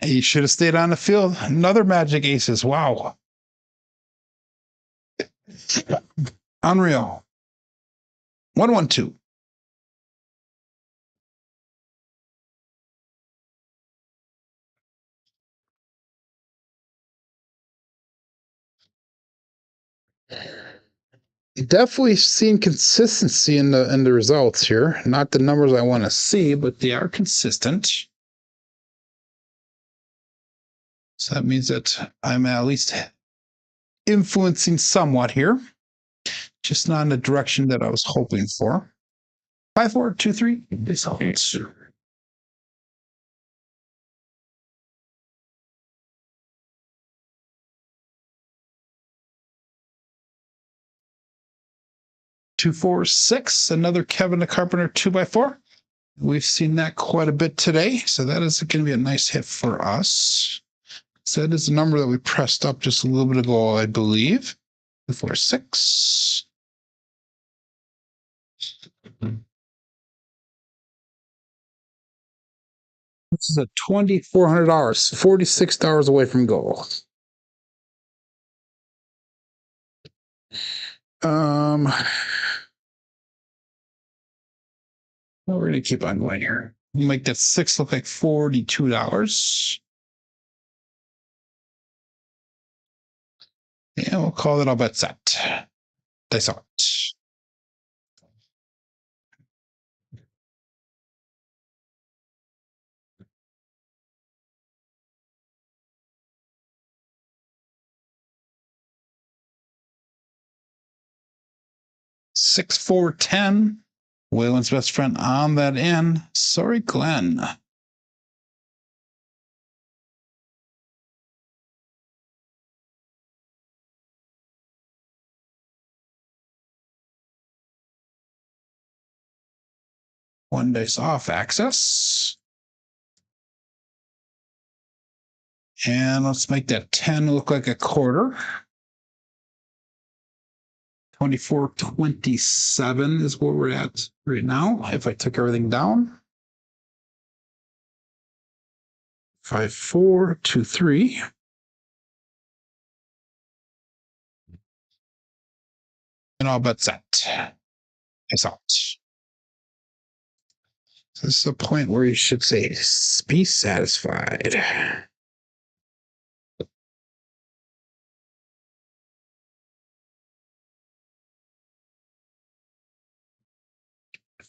You should have stayed on the field. Another magic aces. Wow. Unreal. 112. Definitely seeing consistency in the results here. Not the numbers I want to see, but they are consistent. So that means that I'm at least influencing somewhat here. Just not in the direction that I was hoping for. 5, 4, 2, 3. Results. 2, 4, 6. Another Kevin the Carpenter 2x4. We've seen that quite a bit today, so that is going to be a nice hit for us. So that is the number that we pressed up just a little bit ago, I believe. 2, 4, 6. This is a $2,400, $46 away from goal. Well, we're going to keep on going here. We'll make that 6 look like $42. Yeah, we'll call it all bet set. That's out. Six, 4, 10. Waylon's best friend on that end. Sorry, Glenn. One dice off access. And let's make that 10 look like a quarter. 24.27 is where we're at right now. If I took everything down. 5, 4, 2, 3. And all bet set. It's out. So this is a point where you should say, be satisfied.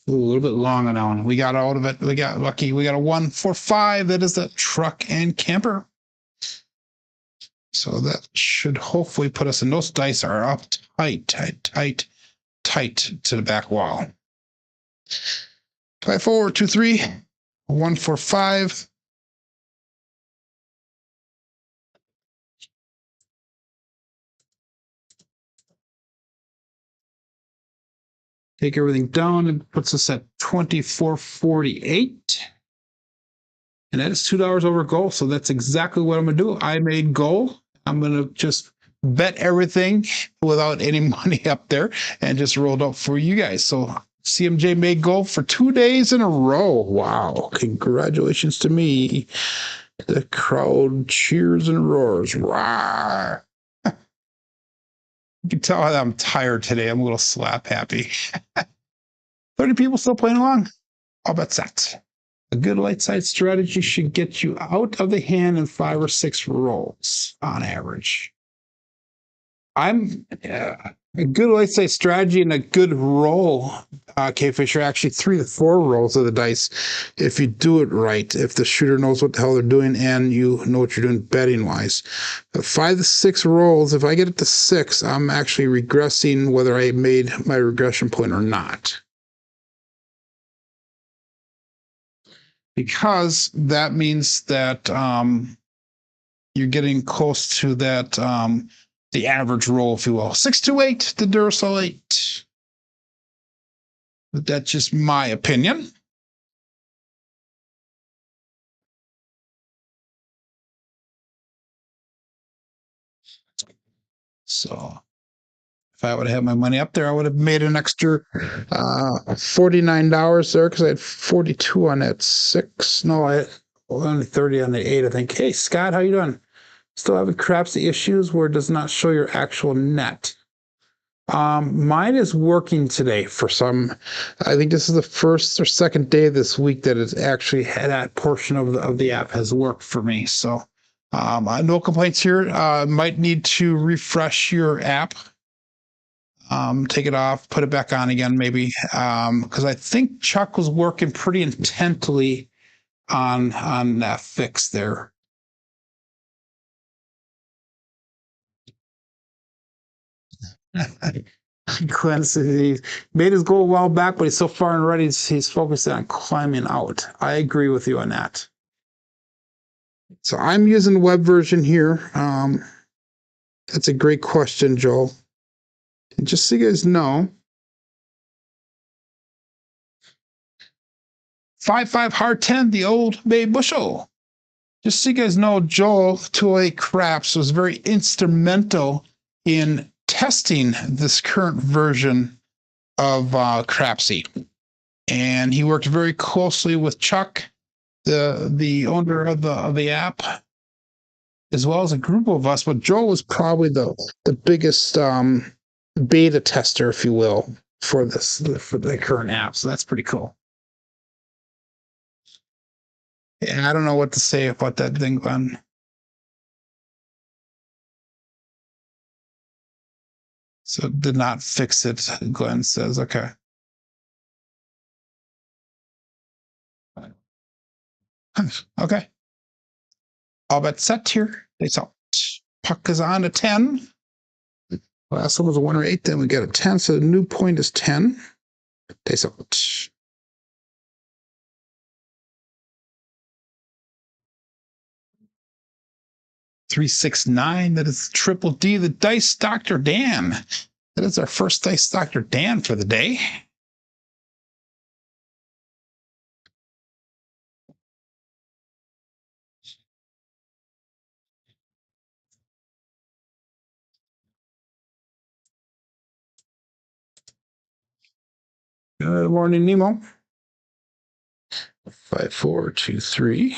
A little bit long on that one. We got out of it. We got lucky. We got a 145. That is the truck and camper. So that should hopefully put us in. Those dice are up tight to the back wall. 5, 4, 2, 3, 1, 4, 5. Take everything down and puts us at 24.48. And that is $2 over goal. So that's exactly what I'm going to do. I made goal. I'm going to just bet everything without any money up there and just rolled up for you guys. So CMJ made goal for 2 days in a row. Wow. Congratulations to me. The crowd cheers and roars. Rawr. You can tell that I'm tired today. I'm a little slap happy. 30 people still playing along. I'll bet set. A good light side strategy should get you out of the hand in 5 or 6 rolls on average. A good light side strategy and a good roll, K-Fish, are actually 3 to 4 rolls of the dice if you do it right, if the shooter knows what the hell they're doing and you know what you're doing betting wise. But 5 to 6 rolls, if I get it to 6, I'm actually regressing whether I made my regression point or not. Because that means that you're getting close to that the average roll, if you will. 628, the Duracell 8. But that's just my opinion. So if I would have had my money up there, I would have made an extra $49 there because I had 42 on that 6. No, I only 30 on the 8, I think. Hey, Scott, how you doing? Still having Crapsee issues where it does not show your actual net. Mine is working today for some. I think this is the first or second day this week that it's actually had that portion of the app has worked for me. So no complaints here. Might need to refresh your app. Take it off, put it back on again, maybe. Because I think Chuck was working pretty intently on that fix there. Glenn says he made his goal a while back, but he's so far and ready, he's focused on climbing out. I agree with you on that. So I'm using the web version here. That's a great question, Joel. And just so you guys know, 5-5 hard 10, the old Bay Bushel. Just so you guys know, Joel Toy Craps was very instrumental in testing this current version of Crapsee. And he worked very closely with Chuck, the owner of the app, as well as a group of us. But Joel was probably the biggest beta tester, if you will, for the current app. So that's pretty cool. Yeah, I don't know what to say about that thing, Glenn. So did not fix it, Glenn says. Okay. Okay. All bet set here. It's out. Puck is on to 10. Last one was a 1 or 8. Then we get a 10. So the new point is 10. Days out. $369. That is Triple D, the Dice Dr. Dan. That is our first Dice Dr. Dan for the day. Good morning, Nemo. 5, 4, 2, 3.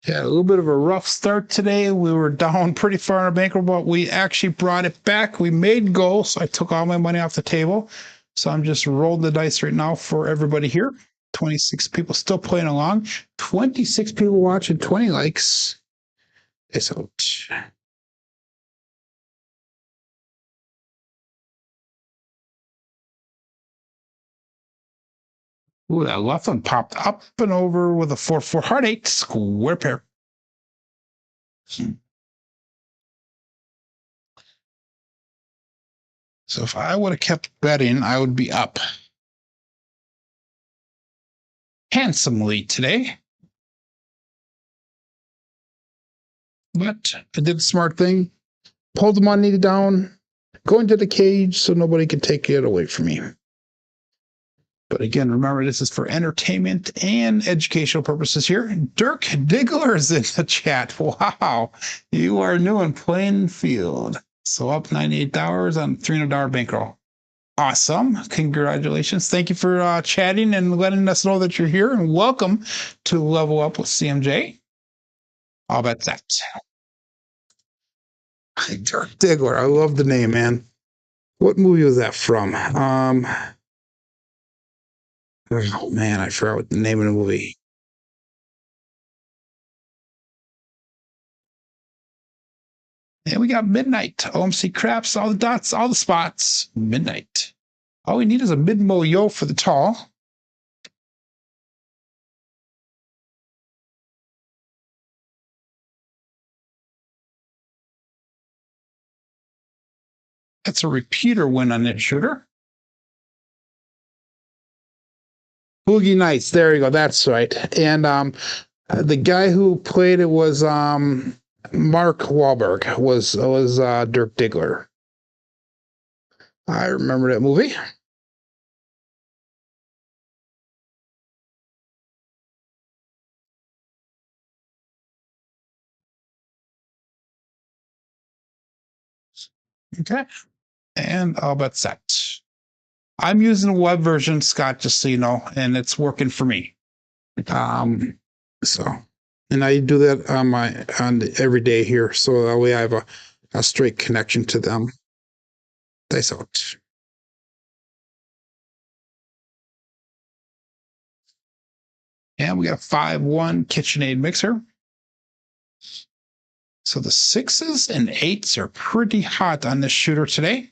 Yeah, a little bit of a rough start today. We were down pretty far in our bankroll, but we actually brought it back. We made goals. So I took all my money off the table. So I'm just rolling the dice right now for everybody here. 26 people still playing along. 26 people watching, 20 likes. It's out. Ooh, that left one popped up and over with a 4-4 heart 8 square pair. So if I would have kept betting, I would be up handsomely today. But I did the smart thing, pulled the money down, go into the cage so nobody can take it away from me. But again, remember, this is for entertainment and educational purposes here. Dirk Diggler is in the chat. Wow, you are new in playing field. So up $98 on $300 bankroll. Awesome. Congratulations. Thank you for chatting and letting us know that you're here. And welcome to Level Up with CMJ. I'll bet that. Dirk Diggler. I love the name, man. What movie was that from? Oh man, I forgot what the name of the movie. And we got midnight. OMC craps, all the dots, all the spots. Midnight. All we need is a mid-mo yo for the tall. That's a repeater win on that shooter. Boogie Nights. There you go. That's right. And the guy who played it was Mark Wahlberg. Was Dirk Diggler. I remember that movie. Okay. And I'll bet set. I'm using the web version, Scott, just so you know, and it's working for me. So, and I do that on every day here, so that way I have a straight connection to them. Dice out. And we got a 5-1 KitchenAid mixer. So the 6s and 8s are pretty hot on this shooter today.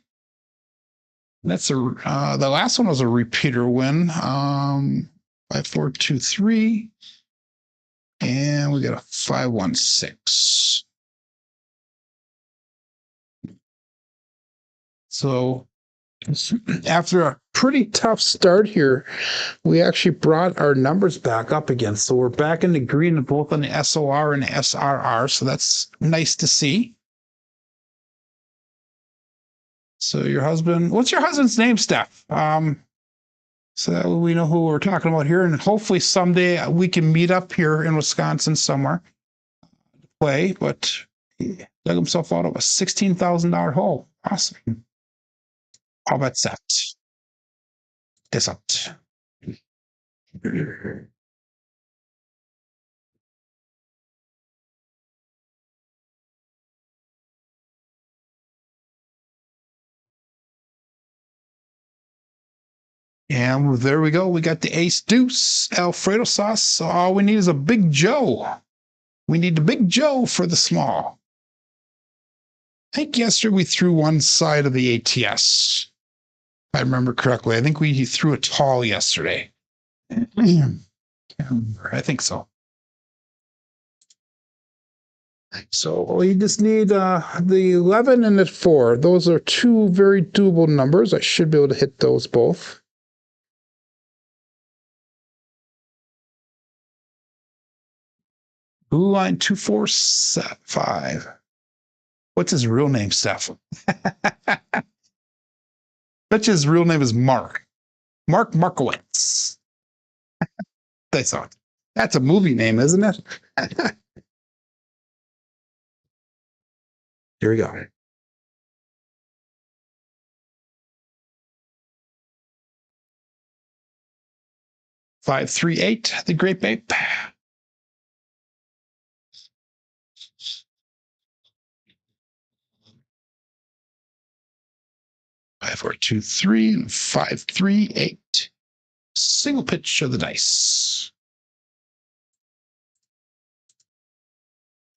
That's the last one was a repeater win. 5, 4, 2, 3. And we got a 5, 1, 6. So after a pretty tough start here, we actually brought our numbers back up again. So we're back in the green both on the SOR and the SRR. So that's nice to see. So your husband, what's your husband's name, Steph? So that we know who we're talking about here. And hopefully someday we can meet up here in Wisconsin somewhere to play. But he dug himself out of a $16,000 hole. Awesome. All that set. Guess out. And there we go. We got the ace deuce Alfredo sauce. So all we need is a big Joe. We need the big Joe for the small. I think yesterday we threw one side of the ATS. If I remember correctly. I think we threw a tall yesterday. I think so. So we just need the 11 and the 4. Those are two very doable numbers. I should be able to hit those both. Blue line 245. What's his real name, Steph? Bet his real name is Mark. Mark Markowitz. I saw it. That's a movie name, isn't it? Here we go. Five, 3, 8. The Great Ape. 5, 4, 2, 3, and 5, 3, 8. Single pitch of the dice.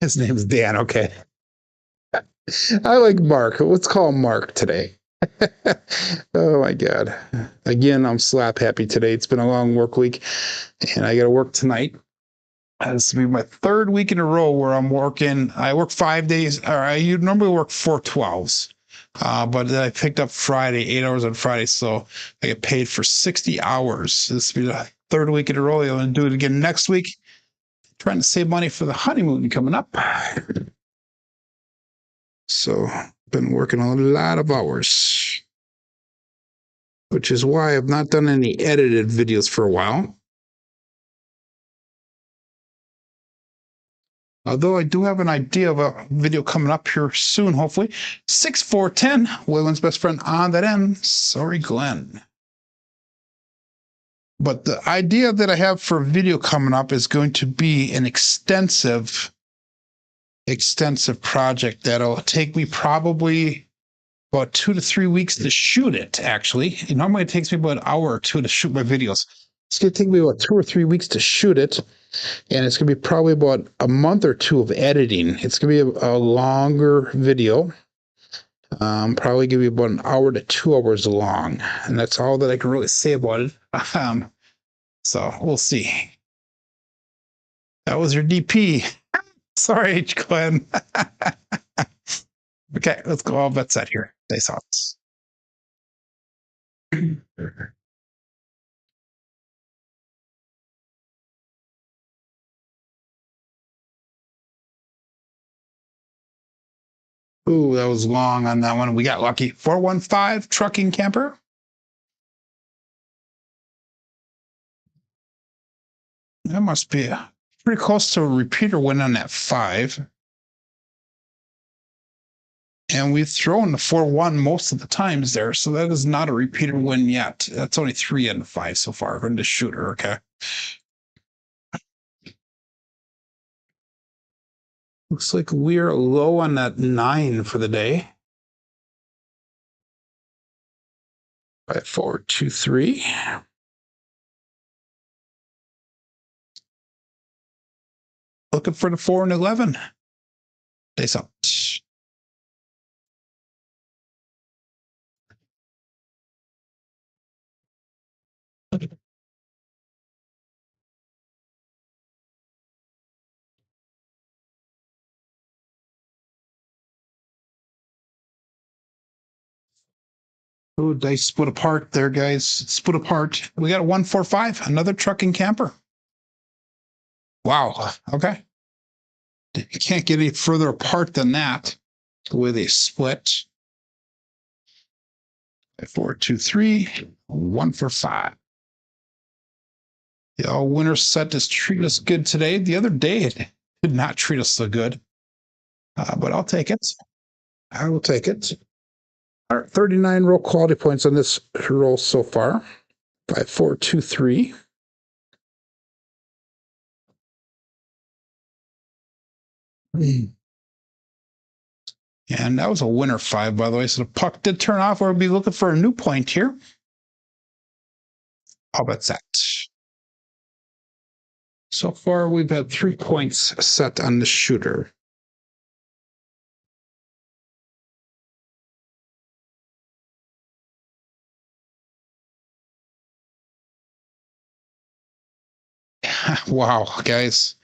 His name is Dan. Okay. I like Mark. Let's call him Mark today. Oh my God. Again, I'm slap happy today. It's been a long work week and I got to work tonight. This will be my third week in a row where I'm working. I work 5 days, or I normally work 4 12s. But then I picked up Friday, 8 hours on Friday. So I get paid for 60 hours. This will be the third week in a row. I'm going to do it again next week. Trying to save money for the honeymoon coming up. So been working a lot of hours, which is why I've not done any edited videos for a while. Although I do have an idea of a video coming up here soon, hopefully. 6-4-10, Waylon's best friend on that end. Sorry, Glenn. But the idea that I have for a video coming up is going to be an extensive project that'll take me probably about 2 to 3 weeks to shoot it, actually. Normally it takes me about an hour or two to shoot my videos. It's going to take me about 2 or 3 weeks to shoot it, and it's going to be probably about a month or two of editing. It's going to be a longer video. Probably give you about an hour to 2 hours long, and that's all that I can really say about it. So we'll see. That was your DP. Sorry, H. Glenn. Okay, let's go all bets set here. Dice odds. Ooh, that was long on that one. We got lucky. 415 trucking camper. That must be pretty close to a repeater win on that 5. And we've thrown the 4-1 most of the times there, so that is not a repeater win yet. That's only 3 and 5 so far. According to shooter, okay. Looks like we're low on that 9 for the day. 5, 4, 2, 3. Looking for the 4 and 11. Dice out. Oh, dice split apart there, guys. Split apart. We got a 145, another trucking camper. Wow. Okay. You can't get any further apart than that. The way they split. 5, 4, 2, 3. 1 for 5. The all winner set has treated us good today. The other day it did not treat us so good. But I'll take it. I will take it. All right, 39 roll quality points on this roll so far. 5, 4, 2, 3. And that was a winner 5, by the way. So the puck did turn off. We'll be looking for a new point here. How about that? So far, we've had 3 points set on the shooter. Wow, guys.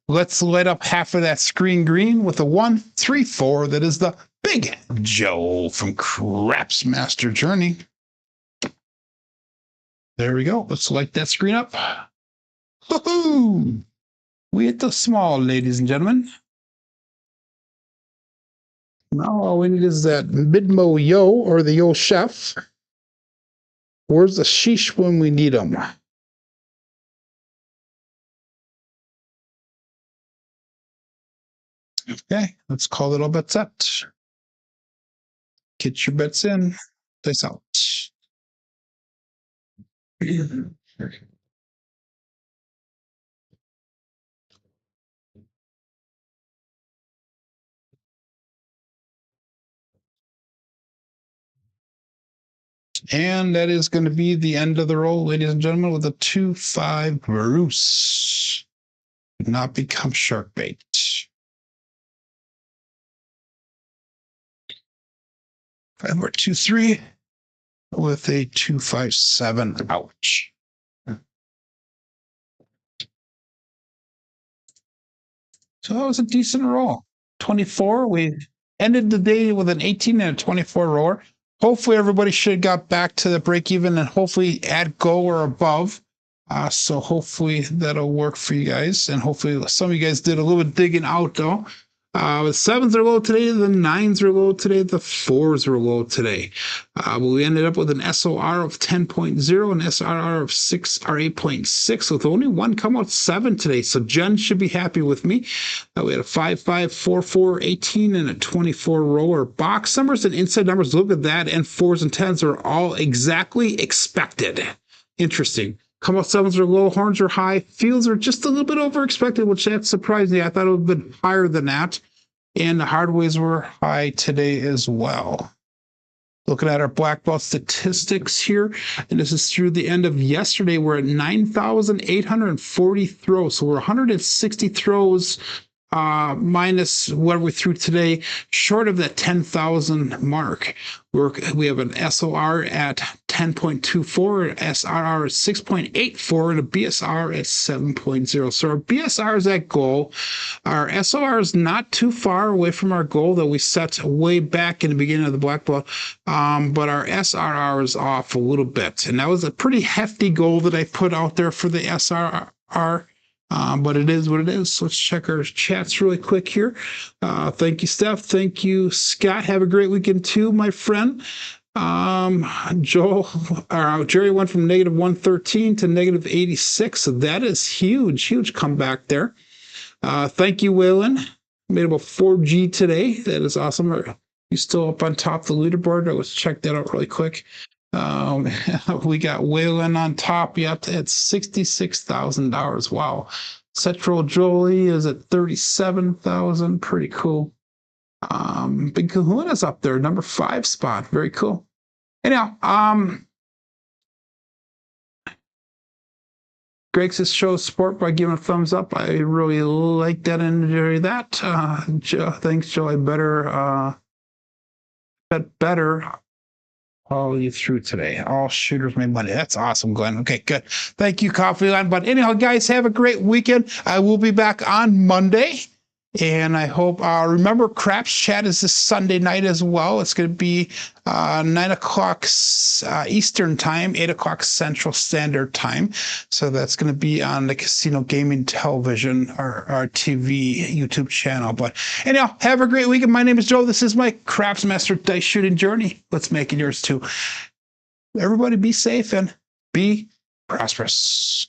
Let's light up half of that screen green with a 1, 3, 4. That is the Big Joe from Craps Master Journey. There we go. Let's light that screen up. Woohoo! We hit the small, ladies and gentlemen. Now all we need is that Midmo Yo or the Yo Chef. Where's the sheesh when we need them? Okay, let's call it all bets set. Get your bets in. Dice out. And that is going to be the end of the roll, ladies and gentlemen, with a 2-5 Bruce. Do not become shark bait. 5, 4, 2, 3 with a 2, 5, 7. Ouch. So that was a decent roll. 24. We ended the day with an 18 and a 24 roller. Hopefully everybody should have got back to the break even and hopefully at go or above. So hopefully that'll work for you guys. And hopefully some of you guys did a little bit digging out though. The 7s are low today, the 9s are low today, the 4s are low today. But we ended up with an SOR of 10.0 and SRR of 6 or 8.6 with only one come out 7 today. So Jen should be happy with me. We had a 5, 5, 4, 4, 18 and a 24 roller. Box numbers and inside numbers, look at that, and 4s and 10s are all exactly expected. Interesting. Come out 7s are low, horns are high, fields are just a little bit over expected, which that surprised me. I thought it would have been higher than that. And the hardways were high today as well. Looking at our black belt statistics here, and this is through the end of yesterday. We're at 9,840 throws. So we're 160 throws minus what we threw today, short of that 10,000 mark. We have an SOR at 10.24, SRR at 6.84, and a BSR at 7.0. So our BSR is at goal. Our SOR is not too far away from our goal that we set way back in the beginning of the black belt, but our SRR is off a little bit. And that was a pretty hefty goal that I put out there for the SRR. But it is what it is. So let's check our chats really quick here. Thank you, Steph. Thank you, Scott. Have a great weekend too, my friend. Jerry went from negative 113 to negative 86. So that is huge comeback there. Thank you, Waylon. Made about 4G today. That is awesome. Are you still up on top of the leaderboard? Let's check that out really quick. We got Waylon on top. Yep, at $66,000. Wow. Central Jolie is at 37,000. Pretty cool. Big Kahuna's up there, number 5 spot. Very cool. Anyhow, Greg says show support by giving a thumbs up. I really like that and enjoy that. Thanks, Joe. I better all you through today. All shooters made money. That's awesome, Glenn. Okay, good. Thank you, Coffee Line. But anyhow, guys, have a great weekend. I will be back on Monday. And I hope, remember, Craps Chat is this Sunday night as well. It's going to be 9 o'clock Eastern Time, 8 o'clock Central Standard Time. So that's going to be on the Casino Gaming Television, our TV YouTube channel. But anyhow, have a great weekend. My name is Joe. This is my Craps Master Dice Shooting Journey. Let's make it yours too. Everybody be safe and be prosperous.